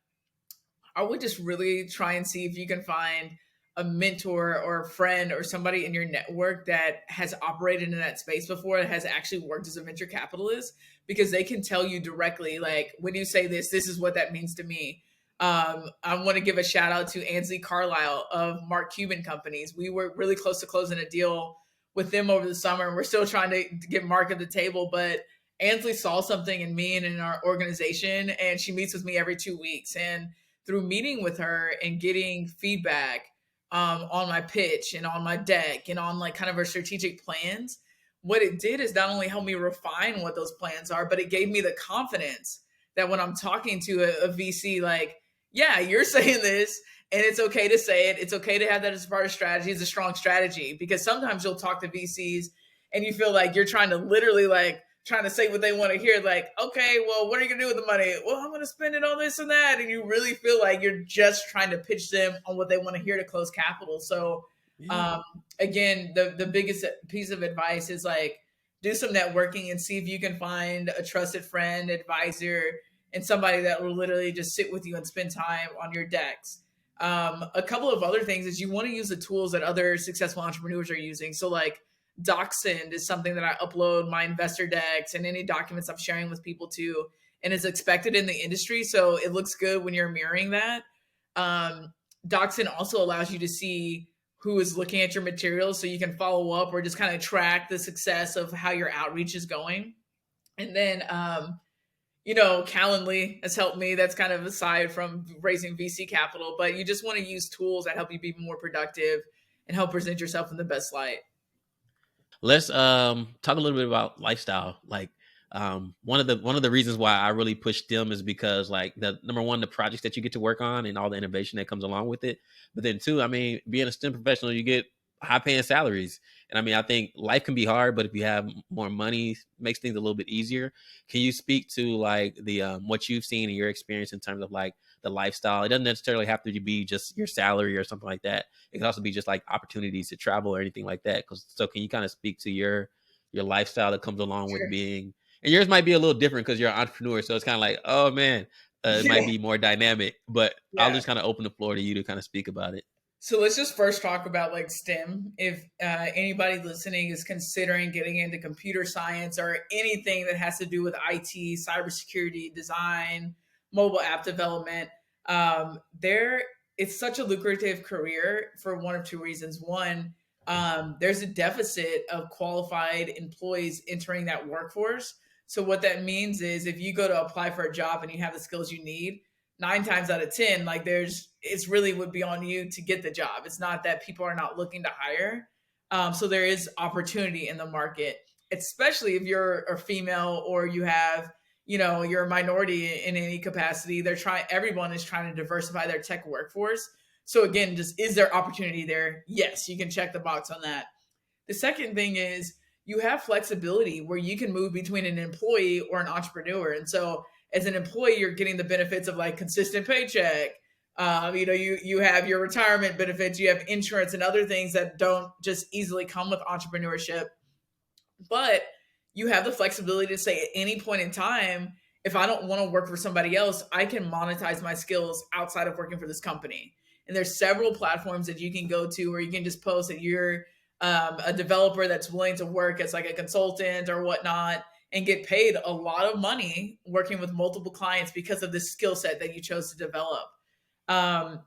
Speaker 2: I would just really try and see if you can find a mentor or a friend or somebody in your network that has operated in that space before, that has actually worked as a venture capitalist, because they can tell you directly, like, when you say this, this is what that means to me. I want to give a shout out to Ansley Carlisle of Mark Cuban Companies. We were really close to closing a deal with them over the summer, and we're still trying to get Mark at the table. But Ansley saw something in me and in our organization, and she meets with me every 2 weeks. And through meeting with her and getting feedback on my pitch and on my deck and on like kind of our strategic plans, what it did is not only help me refine what those plans are, but it gave me the confidence that when I'm talking to a VC, like, yeah, you're saying this and it's okay to say it. It's okay to have that as part of strategy. It's a strong strategy, because sometimes you'll talk to VCs and you feel like you're trying to literally like trying to say what they want to hear. Like, okay, well, what are you gonna do with the money? Well, I'm gonna spend it on this and that. And you really feel like you're just trying to pitch them on what they want to hear to close capital. So
Speaker 1: Yeah.
Speaker 2: again, the biggest piece of advice is like, do some networking and see if you can find a trusted friend, advisor, and somebody that will literally just sit with you and spend time on your decks. A couple of other things is you want to use the tools that other successful entrepreneurs are using. So like DocSend is something that I upload my investor decks and any documents I'm sharing with people to, and it's expected in the industry. So it looks good when you're mirroring that. DocSend also allows you to see who is looking at your materials, so you can follow up or just kind of track the success of how your outreach is going. And then Calendly has helped me. That's kind of aside from raising VC capital, but you just want to use tools that help you be more productive and help present yourself in the best light.
Speaker 1: Let's talk a little bit about lifestyle. Like one of the reasons why I really push STEM is because like the number one, the projects that you get to work on and all the innovation that comes along with it. But then two, I mean, being a STEM professional, you get high paying salaries. And I mean, I think life can be hard, but if you have more money, makes things a little bit easier. Can you speak to like the what you've seen in your experience in terms of like the lifestyle? It doesn't necessarily have to be just your salary or something like that. It can also be just like opportunities to travel or anything like that. So can you kind of speak to your lifestyle that comes along with
Speaker 2: Sure.
Speaker 1: being, and yours might be a little different because you're an entrepreneur. So it's kind of like, oh man, it might
Speaker 2: Yeah.
Speaker 1: be more dynamic, but I'll
Speaker 2: Yeah.
Speaker 1: just kind of open the floor to you to kind of speak about it.
Speaker 2: So let's just first talk about like STEM. If anybody listening is considering getting into computer science or anything that has to do with IT, cybersecurity, design, mobile app development, there it's such a lucrative career for one of two reasons. One, there's a deficit of qualified employees entering that workforce. So what that means is if you go to apply for a job and you have the skills you need, 9 times out of 10, like it's really would be on you to get the job. It's not that people are not looking to hire. So there is opportunity in the market, especially if you're a female or you have, you're a minority in any capacity. Everyone is trying to diversify their tech workforce. So again, just is there opportunity there? Yes, you can check the box on that. The second thing is you have flexibility where you can move between an employee or an entrepreneur. And so as an employee, you're getting the benefits of like consistent paycheck. You have your retirement benefits, you have insurance and other things that don't just easily come with entrepreneurship. But you have the flexibility to say at any point in time, if I don't want to work for somebody else, I can monetize my skills outside of working for this company. And there's several platforms that you can go to where you can just post that you're a developer that's willing to work as like a consultant or whatnot and get paid a lot of money working with multiple clients because of the skill set that you chose to develop. Um,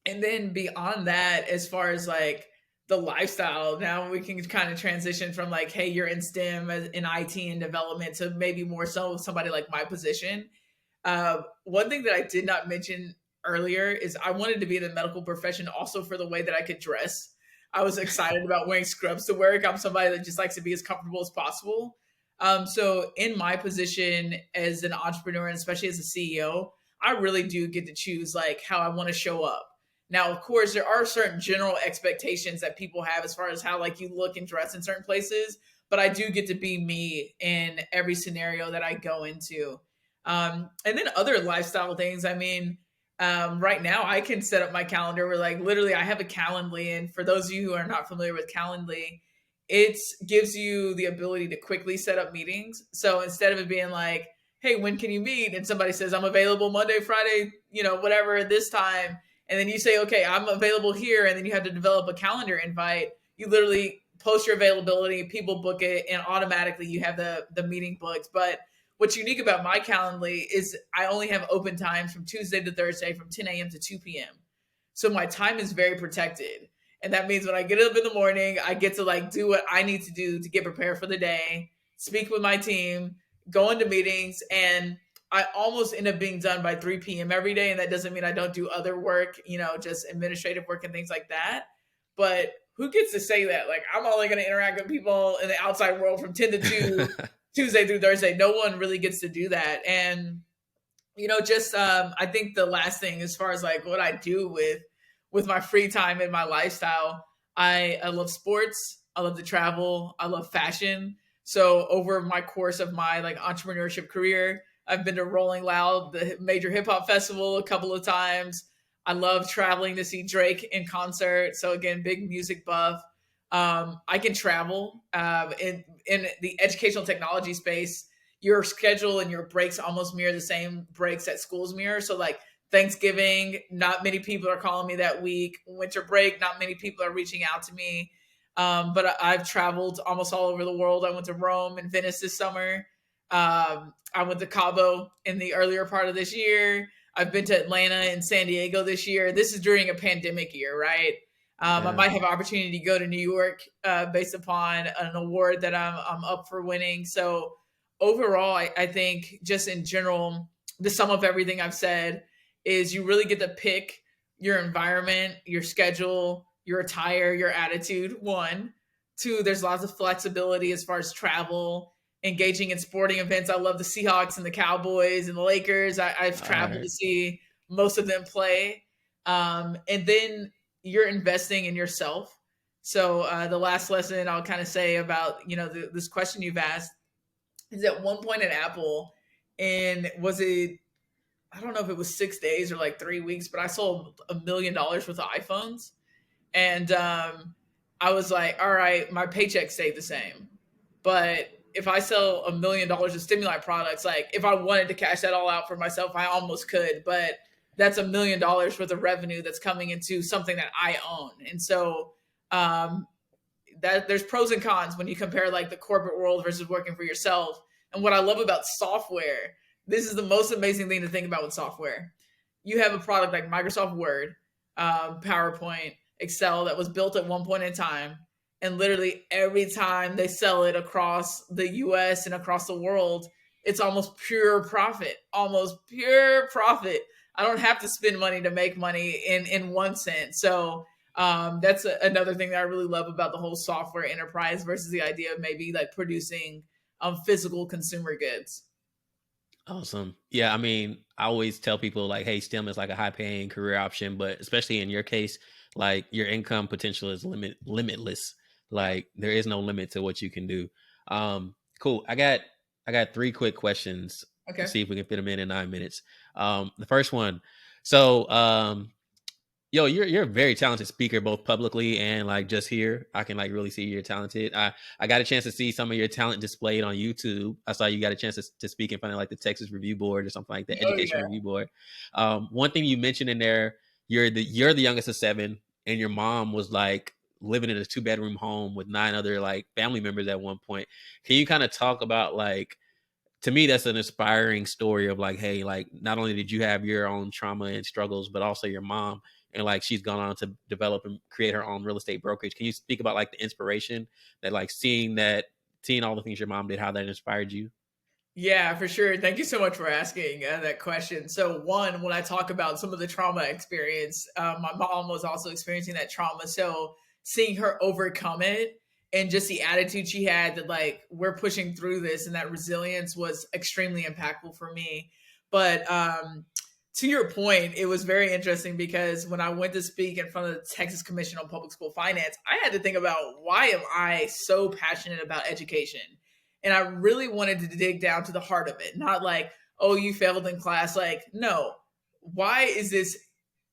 Speaker 2: and then beyond that, as far as like the lifestyle, now we can kind of transition from like, hey, you're in STEM in IT and development to maybe more so somebody like my position. One thing that I did not mention earlier is I wanted to be in the medical profession also for the way that I could dress. I was excited about wearing scrubs to work. I'm somebody that just likes to be as comfortable as possible. So in my position as an entrepreneur and especially as a CEO, I really do get to choose like how I want to show up. Now, of course, there are certain general expectations that people have as far as how like you look and dress in certain places, but I do get to be me in every scenario that I go into. And then other lifestyle things. I mean, right now I can set up my calendar where like literally I have a Calendly, and for those of you who are not familiar with Calendly, it gives you the ability to quickly set up meetings. So instead of it being like, hey, when can you meet? And somebody says, I'm available Monday, Friday, whatever, this time. And then you say, okay, I'm available here. And then you have to develop a calendar invite. You literally post your availability, people book it, and automatically you have the meeting booked. But what's unique about my Calendly is I only have open times from Tuesday to Thursday from 10 a.m. to 2 p.m. So my time is very protected. And that means when I get up in the morning, I get to like do what I need to do to get prepared for the day, speak with my team, go into meetings, and I almost end up being done by 3 p.m. every day. And that doesn't mean I don't do other work, just administrative work and things like that. But who gets to say that? Like, I'm only going to interact with people in the outside world from 10 to 2, Tuesday through Thursday. No one really gets to do that. And, I think the last thing as far as like what I do with my free time and my lifestyle, I love sports. I love to travel. I love fashion. So over my course of my like entrepreneurship career, I've been to Rolling Loud, the major hip hop festival, a couple of times. I love traveling to see Drake in concert. So again, big music buff. I can travel. In the educational technology space, your schedule and your breaks almost mirror the same breaks that schools mirror. So like Thanksgiving, not many people are calling me that week. Winter break, not many people are reaching out to me. But I've traveled almost all over the world. I went to Rome and Venice this summer. I went to Cabo in the earlier part of this year. I've been to Atlanta and San Diego this year. This is during a pandemic year, right? I might have opportunity to go to New York based upon an award that I'm up for winning. So overall, I think just in general, the sum of everything I've said is you really get to pick your environment, your schedule, your attire, your attitude. One, two, there's lots of flexibility as far as travel, engaging in sporting events. I love the Seahawks and the Cowboys and the Lakers. I've traveled to see most of them play. And then you're investing in yourself. So the last lesson I'll kind of say about, this question you've asked is at one point at Apple, and I don't know if it was 6 days or like 3 weeks, but I sold $1 million worth of iPhones. And I was like, all right, my paycheck stayed the same. But if I sell $1 million of STEMuli products, like if I wanted to cash that all out for myself, I almost could. But that's $1 million worth of revenue that's coming into something that I own. And so that there's pros and cons when you compare like the corporate world versus working for yourself. And what I love about software, this is the most amazing thing to think about with software. You have a product like Microsoft Word, PowerPoint, Excel that was built at one point in time. And literally every time they sell it across the US and across the world, it's almost pure profit, I don't have to spend money to make money in one sense. So that's another thing that I really love about the whole software enterprise versus the idea of maybe like producing physical consumer goods.
Speaker 1: Awesome. Yeah, I mean, I always tell people like, hey, STEM is like a high paying career option, but especially in your case, like your income potential is limitless. Like there is no limit to what you can do. Cool. I got 3 quick questions.
Speaker 2: Okay.
Speaker 1: Let's see if we can fit them in 9 minutes. The first one. So you're a very talented speaker, both publicly and like just here. I can like really see you're talented. I got a chance to see some of your talent displayed on YouTube. I saw you got a chance to speak in front of like the Texas Review Board or something like the Education Review Board. One thing you mentioned in there, you're the youngest of 7, and your mom was like living in a 2-bedroom home with 9 other like family members at one point. Can you kind of talk about like, to me, that's an inspiring story of like, hey, like not only did you have your own trauma and struggles, but also your mom, and like she's gone on to develop and create her own real estate brokerage. Can you speak about like the inspiration that like seeing all the things your mom did, how that inspired you?
Speaker 2: Yeah, for sure. Thank you so much for asking that question. So, one, when I talk about some of the trauma experience, my mom was also experiencing that trauma. So, seeing her overcome it and just the attitude she had that, like, we're pushing through this and that resilience was extremely impactful for me. But to your point, it was very interesting because when I went to speak in front of the Texas Commission on Public School Finance, I had to think about why am I so passionate about education? And I really wanted to dig down to the heart of it, not like, oh, you failed in class. Like, no, why is this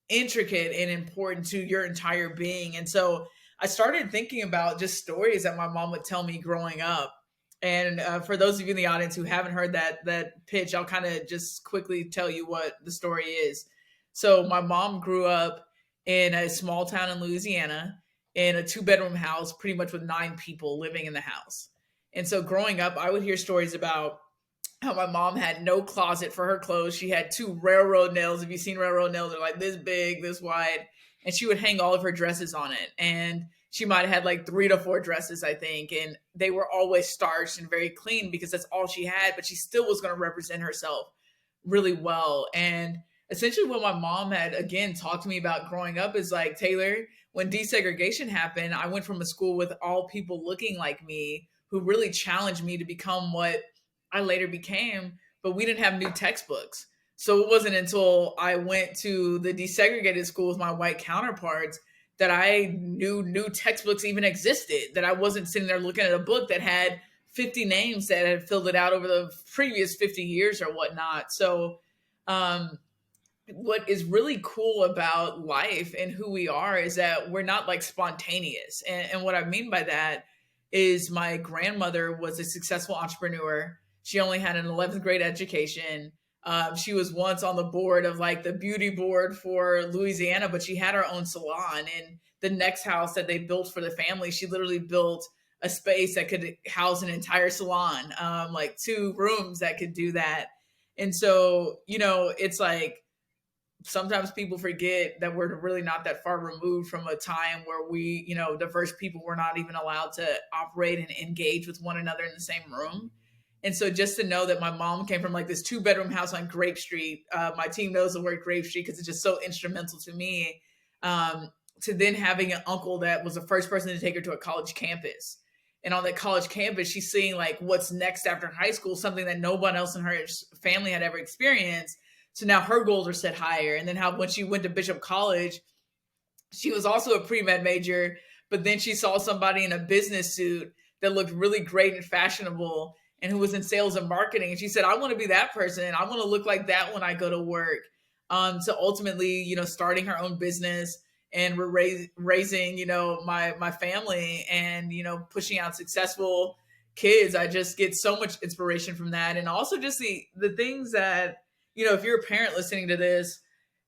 Speaker 2: intricate and important to your entire being? And so I started thinking about just stories that my mom would tell me growing up. And for those of you in the audience who haven't heard that pitch, I'll kind of just quickly tell you what the story is. So my mom grew up in a small town in Louisiana in a 2-bedroom house, pretty much with 9 people living in the house. And so growing up, I would hear stories about how my mom had no closet for her clothes. She had two railroad nails. If you've seen railroad nails, they're like this big, this wide. And she would hang all of her dresses on it. And she might have had like 3 to 4 dresses, I think. And they were always starched and very clean because that's all she had. But she still was going to represent herself really well. And essentially, what my mom had, again, talked to me about growing up is like, Taylor, when desegregation happened, I went from a school with all people looking like me who really challenged me to become what I later became, but we didn't have new textbooks. So it wasn't until I went to the desegregated school with my white counterparts that I knew new textbooks even existed, that I wasn't sitting there looking at a book that had 50 names that had filled it out over the previous 50 years or whatnot. So, what is really cool about life and who we are is that we're not like spontaneous. And what I mean by that is my grandmother was a successful entrepreneur. She only had an 11th grade education. She was once on the board of like the beauty board for Louisiana, but she had her own salon. And the next house that they built for the family, she literally built a space that could house an entire salon, like 2 rooms that could do that. And so, it's like, sometimes people forget that we're really not that far removed from a time where we, diverse people were not even allowed to operate and engage with one another in the same room. And so just to know that my mom came from like this 2-bedroom house on Grape Street, my team knows the word Grape Street because it's just so instrumental to me, to then having an uncle that was the first person to take her to a college campus. And on that college campus, she's seeing like what's next after high school, something that no one else in her family had ever experienced. So now her goals are set higher. And then how when she went to Bishop College, she was also a pre-med major, but then she saw somebody in a business suit that looked really great and fashionable and who was in sales and marketing. And she said, I want to be that person. I want to look like that when I go to work. So ultimately, starting her own business and we're raising, my family and, pushing out successful kids. I just get so much inspiration from that. And also just the things that, if you're a parent listening to this,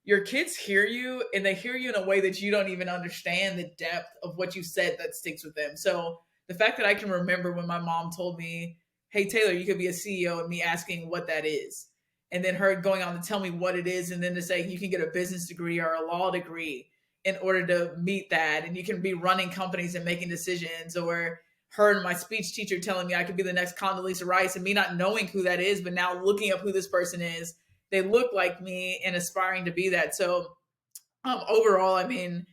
Speaker 2: your kids hear you and they hear you in a way that you don't even understand the depth of what you said that sticks with them. So the fact that I can remember when my mom told me, hey, Taylor, you could be a CEO, and me asking what that is. And then her going on to tell me what it is. And then to say you can get a business degree or a law degree in order to meet that. And you can be running companies and making decisions, or her and my speech teacher telling me I could be the next Condoleezza Rice and me not knowing who that is, but now looking up who this person is. They look like me and aspiring to be that. So overall, I mean,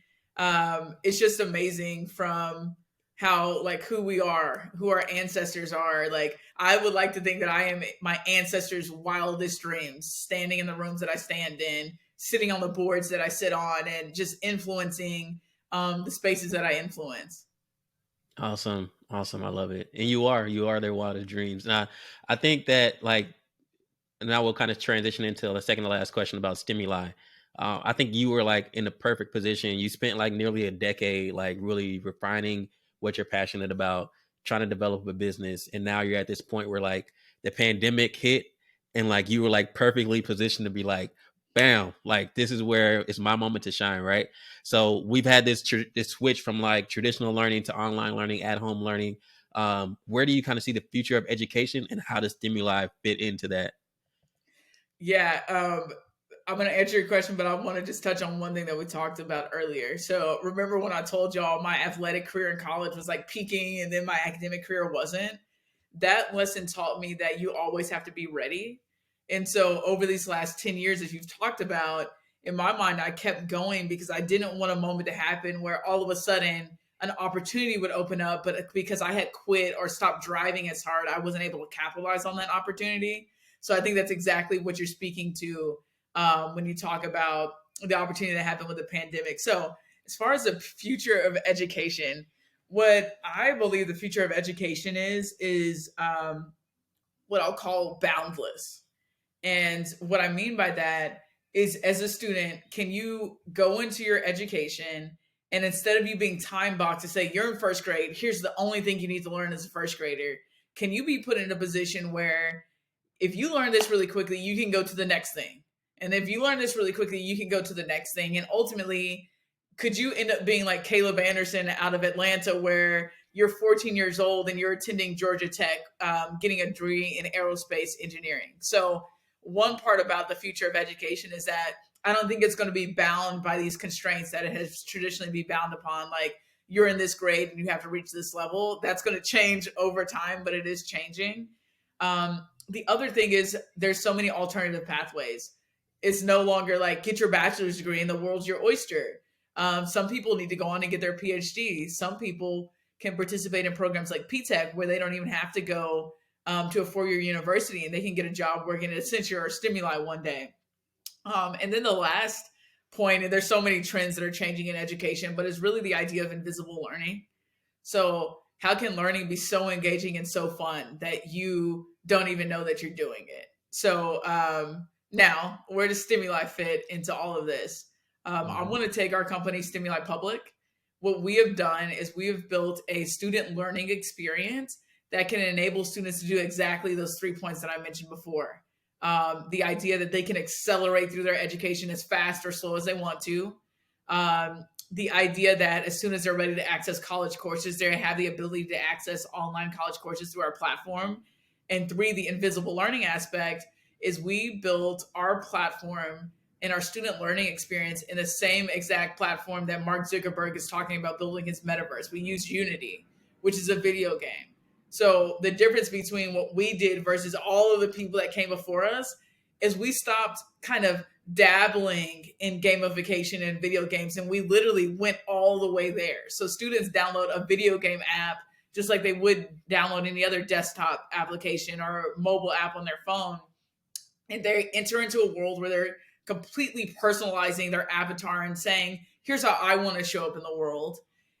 Speaker 2: it's just amazing from how like who we are, who our ancestors are. Like I would like to think that I am my ancestors' wildest dreams, standing in the rooms that I stand in, sitting on the boards that I sit on, and just influencing the spaces that I influence.
Speaker 1: Awesome. Awesome. I love it. And you are their wildest dreams. And I think that like, and now we'll kind of transition into the second to last question about STEMuli. I think you were like in the perfect position. You spent like nearly a decade, like really refining what you're passionate about, trying to develop a business. And now you're at this point where like the pandemic hit and like you were like perfectly positioned to be like, bam, like this is where it's my moment to shine. Right. So we've had this switch from like traditional learning to online learning, at home learning. Where do you kind of see the future of education and how does STEMuli fit into that?
Speaker 2: Yeah, I'm going to answer your question, but I want to just touch on one thing that we talked about earlier. So, remember when I told y'all my athletic career in college was like peaking and then my academic career wasn't? That lesson taught me that you always have to be ready. And so, over these last 10 years, as you've talked about, in my mind, I kept going because I didn't want a moment to happen where all of a sudden an opportunity would open up, but because I had quit or stopped driving as hard, I wasn't able to capitalize on that opportunity. So I think that's exactly what you're speaking to when you talk about the opportunity that happened with the pandemic. So as far as the future of education, what I believe the future of education is what I'll call boundless. And what I mean by that is, as a student, can you go into your education and instead of you being time boxed to say you're in first grade, here's the only thing you need to learn as a first grader, can you be put in a position where if you learn this really quickly, you can go to the next thing. And if you learn this really quickly, you can go to the next thing. And ultimately, could you end up being like Caleb Anderson out of Atlanta, where you're 14 years old and you're attending Georgia Tech, getting a degree in aerospace engineering. So one part about the future of education is that I don't think it's going to be bound by these constraints that it has traditionally been bound upon. Like, you're in this grade and you have to reach this level. That's going to change over time, but it is changing. The other thing is there's so many alternative pathways. It's no longer like get your bachelor's degree and the world's your oyster. Some people need to go on and get their PhD. Some people can participate in programs like PTech where they don't even have to go to a 4-year university, and they can get a job working at Accenture or STEMuli one day. And then the last point, and there's so many trends that are changing in education, but it's really the idea of invisible learning. So how can learning be so engaging and so fun that you don't even know that you're doing it? So now, where does STEMuli fit into all of this? I want to take our company STEMuli public. What we have done is we have built a student learning experience that can enable students to do exactly those 3 points that I mentioned before. The idea that they can accelerate through their education as fast or slow as they want to. The idea that as soon as they're ready to access college courses, they have the ability to access online college courses through our platform. And 3, the invisible learning aspect is we built our platform and our student learning experience in the same exact platform that Mark Zuckerberg is talking about building his Metaverse. We use Unity, which is a video game. So the difference between what we did versus all of the people that came before us is we stopped kind of dabbling in gamification and video games, and we literally went all the way there. So students download a video game app just like they would download any other desktop application or mobile app on their phone, and they enter into a world where they're completely personalizing their avatar and saying, here's how I want to show up in the world.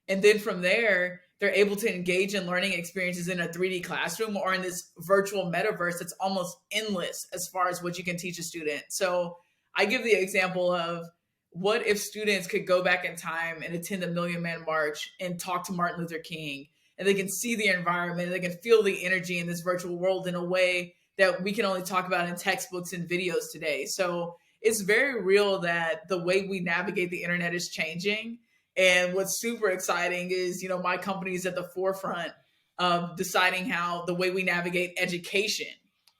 Speaker 2: And then from there, they're able to engage in learning experiences in a 3D classroom or in this virtual metaverse that's almost endless as far as what you can teach a student. So I give the example of, what if students could go back in time and attend the Million Man March and talk to Martin Luther King, and they can see the environment, and they can feel the energy in this virtual world in a way that we can only talk about in textbooks and videos today. So it's very real that the way we navigate the internet is changing. And what's super exciting is, my company is at the forefront of deciding how the way we navigate education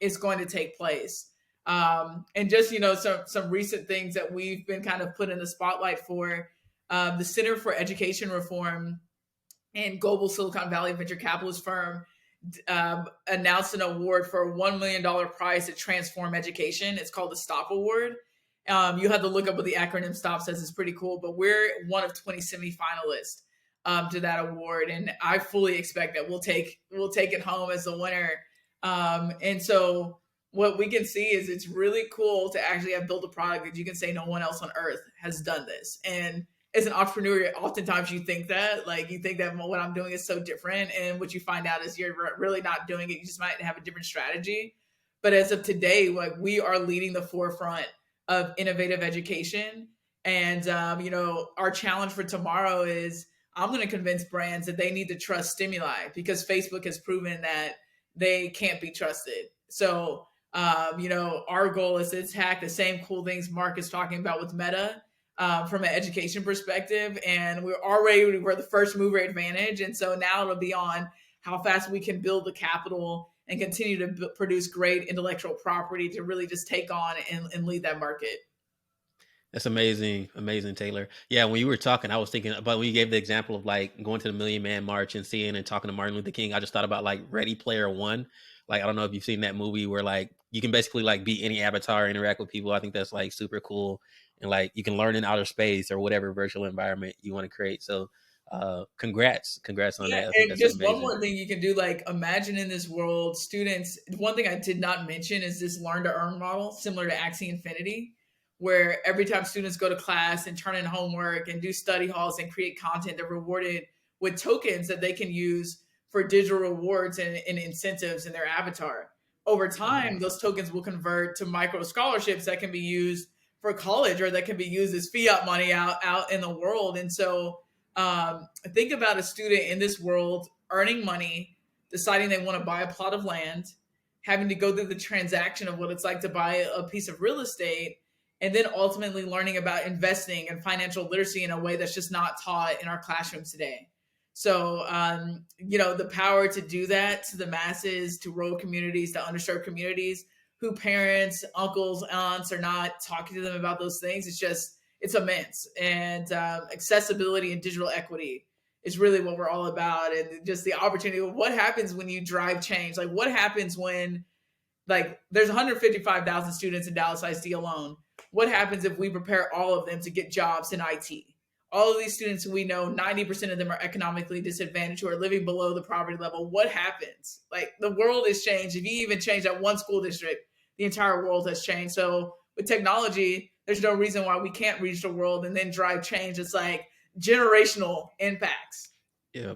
Speaker 2: is going to take place. And just, some recent things that we've been kind of put in the spotlight for, the Center for Education Reform and Global Silicon Valley venture capitalist firm announced an award for a $1 million prize to transform education. It's called the STOP Award. You have to look up what the acronym STOP says. It's pretty cool, but we're one of 20 semifinalists to that award, and I fully expect that we'll take it home as the winner. And so what we can see is it's really cool to actually have built a product that you can say no one else on earth has done this. And as an entrepreneur, oftentimes you think that what I'm doing is so different, and what you find out is you're really not doing it. You just might have a different strategy. But as of today, we are leading the forefront of innovative education. And, our challenge for tomorrow is I'm going to convince brands that they need to trust STEMuli, because Facebook has proven that they can't be trusted. So, our goal is to attack the same cool things Mark is talking about with Meta from an education perspective. And we're the first mover advantage. And so now it'll be on how fast we can build the capital and continue to produce great intellectual property to really just take on and lead that market.
Speaker 1: That's amazing. Amazing, Taylor. Yeah, when you were talking, I was thinking about when you gave the example of like going to the Million Man March and seeing and talking to Martin Luther King. I just thought about like Ready Player One. Like, I don't know if you've seen that movie where like you can basically like be any avatar, interact with people. I think that's like super cool. And like you can learn in outer space or whatever virtual environment you want to create. So congrats on that. I think
Speaker 2: and
Speaker 1: that's
Speaker 2: just
Speaker 1: amazing.
Speaker 2: one more thing you can do, like imagine in this world, students, one thing I did not mention is this learn to earn model, similar to Axie Infinity, where every time students go to class and turn in homework and do study halls and create content, they're rewarded with tokens that they can use for digital rewards and incentives in their avatar. Over time, those tokens will convert to micro scholarships that can be used for college, or that can be used as fiat money out in the world. And so think about a student in this world earning money, deciding they want to buy a plot of land, having to go through the transaction of what it's like to buy a piece of real estate, and then ultimately learning about investing and financial literacy in a way that's just not taught in our classrooms today. So, the power to do that to the masses, to rural communities, to underserved communities, who parents, uncles, aunts are not talking to them about those things. It's immense. And accessibility and digital equity is really what we're all about. And just the opportunity of what happens when you drive change. Like, what happens when, like, there's 155,000 students in Dallas ISD alone. What happens if we prepare all of them to get jobs in IT? All of these students, we know 90% of them are economically disadvantaged, who are living below the poverty level. What happens? Like, the world has changed. If you even change that one school district, the entire world has changed. So with technology, there's no reason why we can't reach the world and then drive change. It's like generational impacts.
Speaker 1: Yeah.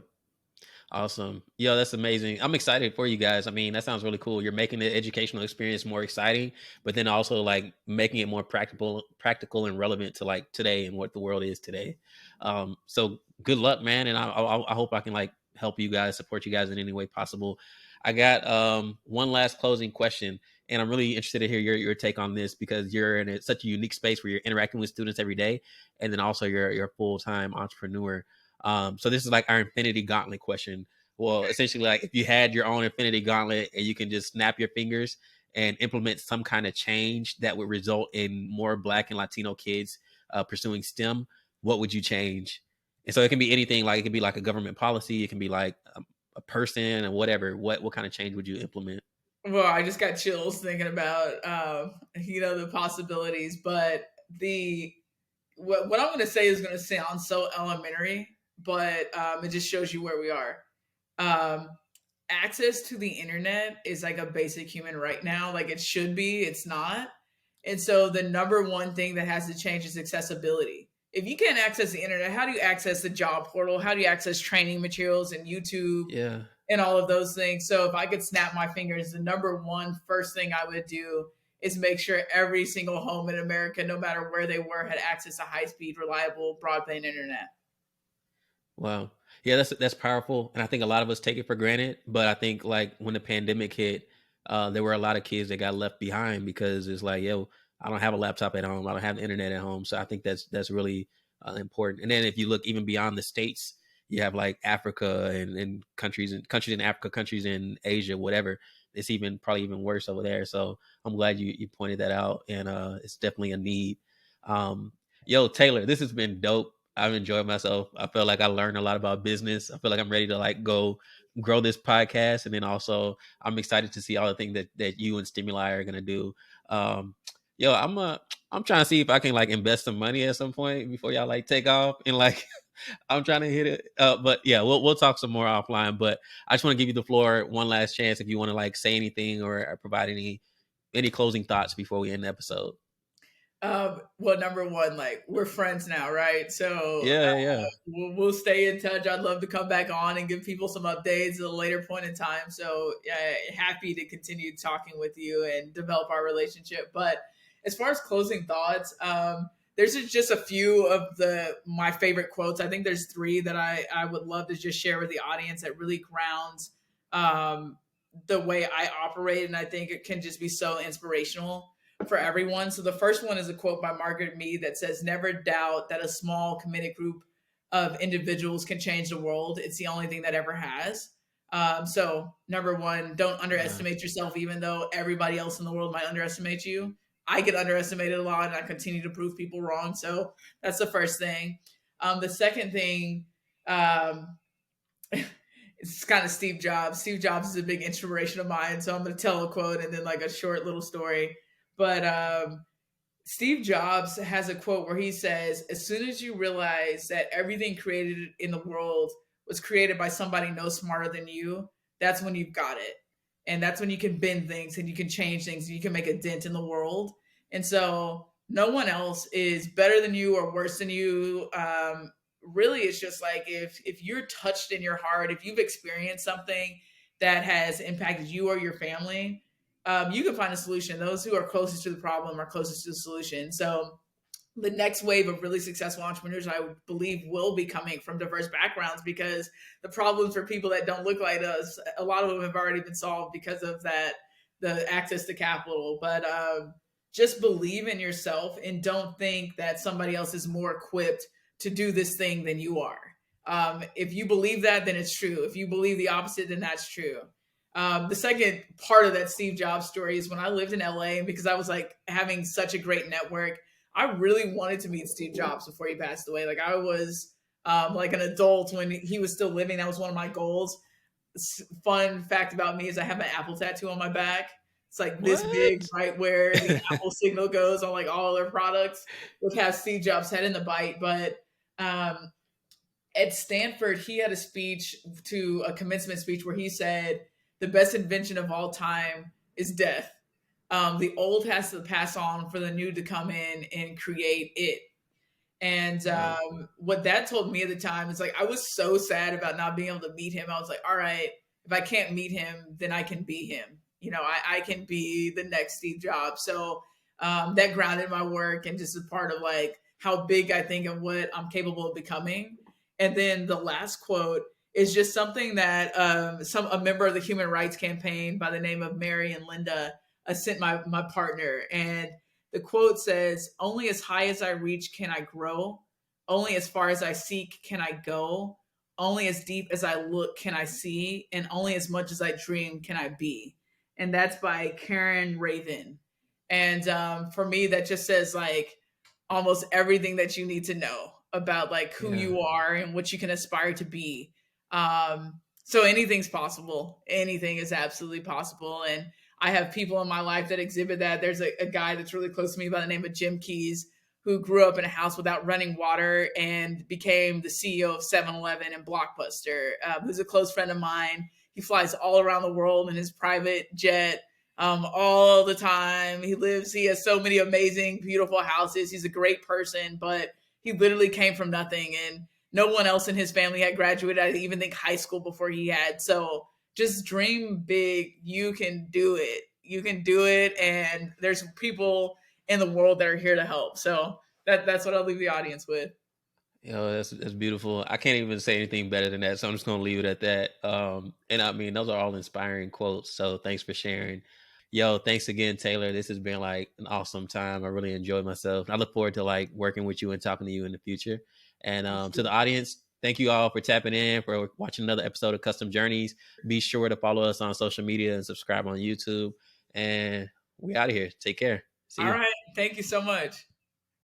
Speaker 1: Awesome. Yo, that's amazing. I'm excited for you guys. I mean, that sounds really cool. You're making the educational experience more exciting, but then also like making it more practical and relevant to like today and what the world is today. So good luck, man. And I hope I can like help you guys, support you guys in any way possible. I got one last closing question, and I'm really interested to hear your take on this because you're in such a unique space where you're interacting with students every day, and then also you're a full-time entrepreneur. So this is like our infinity gauntlet question. Well, essentially, like if you had your own infinity gauntlet and you can just snap your fingers and implement some kind of change that would result in more Black and Latino kids pursuing STEM, what would you change? And so it can be anything. Like it can be like a government policy. It can be like a person or whatever. What kind of change would you implement?
Speaker 2: Well, I just got chills thinking about the possibilities, but what I'm going to say is going to sound so elementary, but it just shows you where we are. Um, Access to the internet is like a basic human right now. Like, it should be, it's not. And so the number one thing that has to change is accessibility. If you can't access the internet, how do you access the job portal? How do you access training materials and YouTube
Speaker 1: Yeah.
Speaker 2: and all of those things? So if I could snap my fingers, the number one first thing I would do is make sure every single home in America, no matter where they were, had access to high speed, reliable broadband internet.
Speaker 1: Wow. Yeah, that's powerful. And I think a lot of us take it for granted. But I think like when the pandemic hit, there were a lot of kids that got left behind because it's like, yo, I don't have a laptop at home. I don't have the internet at home. So I think that's really important. And then if you look even beyond the states, you have like Africa and countries in Africa, countries in Asia, whatever. It's even probably even worse over there. So I'm glad you pointed that out. And it's definitely a need. Um, Yo, Taylor, this has been dope. I've enjoyed myself. I feel like I learned a lot about business. I feel like I'm ready to like go grow this podcast, and then also I'm excited to see all the things that you and STEMuli are gonna do. Um, yo, I'm trying to see if I can like invest some money at some point before y'all like take off and like I'm trying to hit it. But yeah, we'll talk some more offline. But I just want to give you the floor one last chance if you want to like say anything or provide any closing thoughts before we end the episode.
Speaker 2: Well, number one, like, we're friends now, right? So
Speaker 1: Yeah, yeah.
Speaker 2: we'll stay in touch. I'd love to come back on and give people some updates at a later point in time. So happy to continue talking with you and develop our relationship. But as far as closing thoughts, there's just a few of my favorite quotes. I think there's three that I would love to just share with the audience that really grounds the way I operate, and I think it can just be so inspirational for everyone. So the first one is a quote by Margaret Mead that says, "Never doubt that a small committed group of individuals can change the world. It's the only thing that ever has." So number one, don't
Speaker 1: Yeah.
Speaker 2: underestimate yourself, even though everybody else in the world might underestimate you. I get underestimated a lot, and I continue to prove people wrong. So that's the first thing. The second thing, it's kind of Steve Jobs. Steve Jobs is a big inspiration of mine. So I'm going to tell a quote and then like a short little story. But Steve Jobs has a quote where he says, "As soon as you realize that everything created in the world was created by somebody no smarter than you, that's when you've got it. And that's when you can bend things and you can change things and you can make a dent in the world." And so no one else is better than you or worse than you. Really, it's just like if you're touched in your heart, if you've experienced something that has impacted you or your family, you can find a solution. Those who are closest to the problem are closest to the solution. So the next wave of really successful entrepreneurs, I believe, will be coming from diverse backgrounds, because the problems for people that don't look like us, a lot of them have already been solved because of that, the access to capital. But just believe in yourself and don't think that somebody else is more equipped to do this thing than you are. If you believe that, then it's true. If you believe the opposite, then that's true. The second part of that Steve Jobs story is when I lived in LA, and because I was like having such a great network, I really wanted to meet Steve Jobs before he passed away. Like I was like an adult when he was still living. That was one of my goals. Fun fact about me is I have an Apple tattoo on my back. It's like this big,
Speaker 1: What?
Speaker 2: right where the Apple signal goes on like all their products. Which has Steve Jobs' head in the bite. But um, at Stanford, he had a speech to a commencement speech where he said, "The best invention of all time is death. The old has to pass on for the new to come in and create it." And
Speaker 1: Right.
Speaker 2: what that told me at the time is like I was so sad about not being able to meet him. I was like, all right, if I can't meet him, then I can be him. You know, I can be the next Steve Jobs. So that grounded my work and just a part of like how big I think of what I'm capable of becoming. And then the last quote is just something that a member of the Human Rights Campaign by the name of Mary and Linda sent my partner, and the quote says, "Only as high as I reach can I grow. Only as far as I seek can I go. Only as deep as I look can I see. And only as much as I dream can I be." And that's by Karen Raven. And for me, that just says like almost everything that you need to know about like who
Speaker 1: Yeah.
Speaker 2: you are and what you can aspire to be. So anything's possible. Anything is absolutely possible. And I have people in my life that exhibit that. There's a guy that's really close to me by the name of Jim Keys, who grew up in a house without running water and became the CEO of 7-Eleven and Blockbuster. Who's a close friend of mine. He flies all around the world in his private jet all the time. He has so many amazing, beautiful houses. He's a great person, but he literally came from nothing. And no one else in his family had graduated, I even think, high school before he had. So just dream big. You can do it. You can do it. And there's people in the world that are here to help. So that's what I'll leave the audience with.
Speaker 1: That's beautiful. I can't even say anything better than that, so I'm just gonna leave it at that. And I mean, those are all inspiring quotes. So thanks for sharing. Yo, thanks again, Taylor. This has been like an awesome time. I really enjoyed myself. I look forward to like working with you and talking to you in the future. And to the audience, thank you all for tapping in, for watching another episode of Custom Journeys. Be sure to follow us on social media and subscribe on YouTube. And we out of here. Take care. See
Speaker 2: All
Speaker 1: you.
Speaker 2: right. Thank you so much.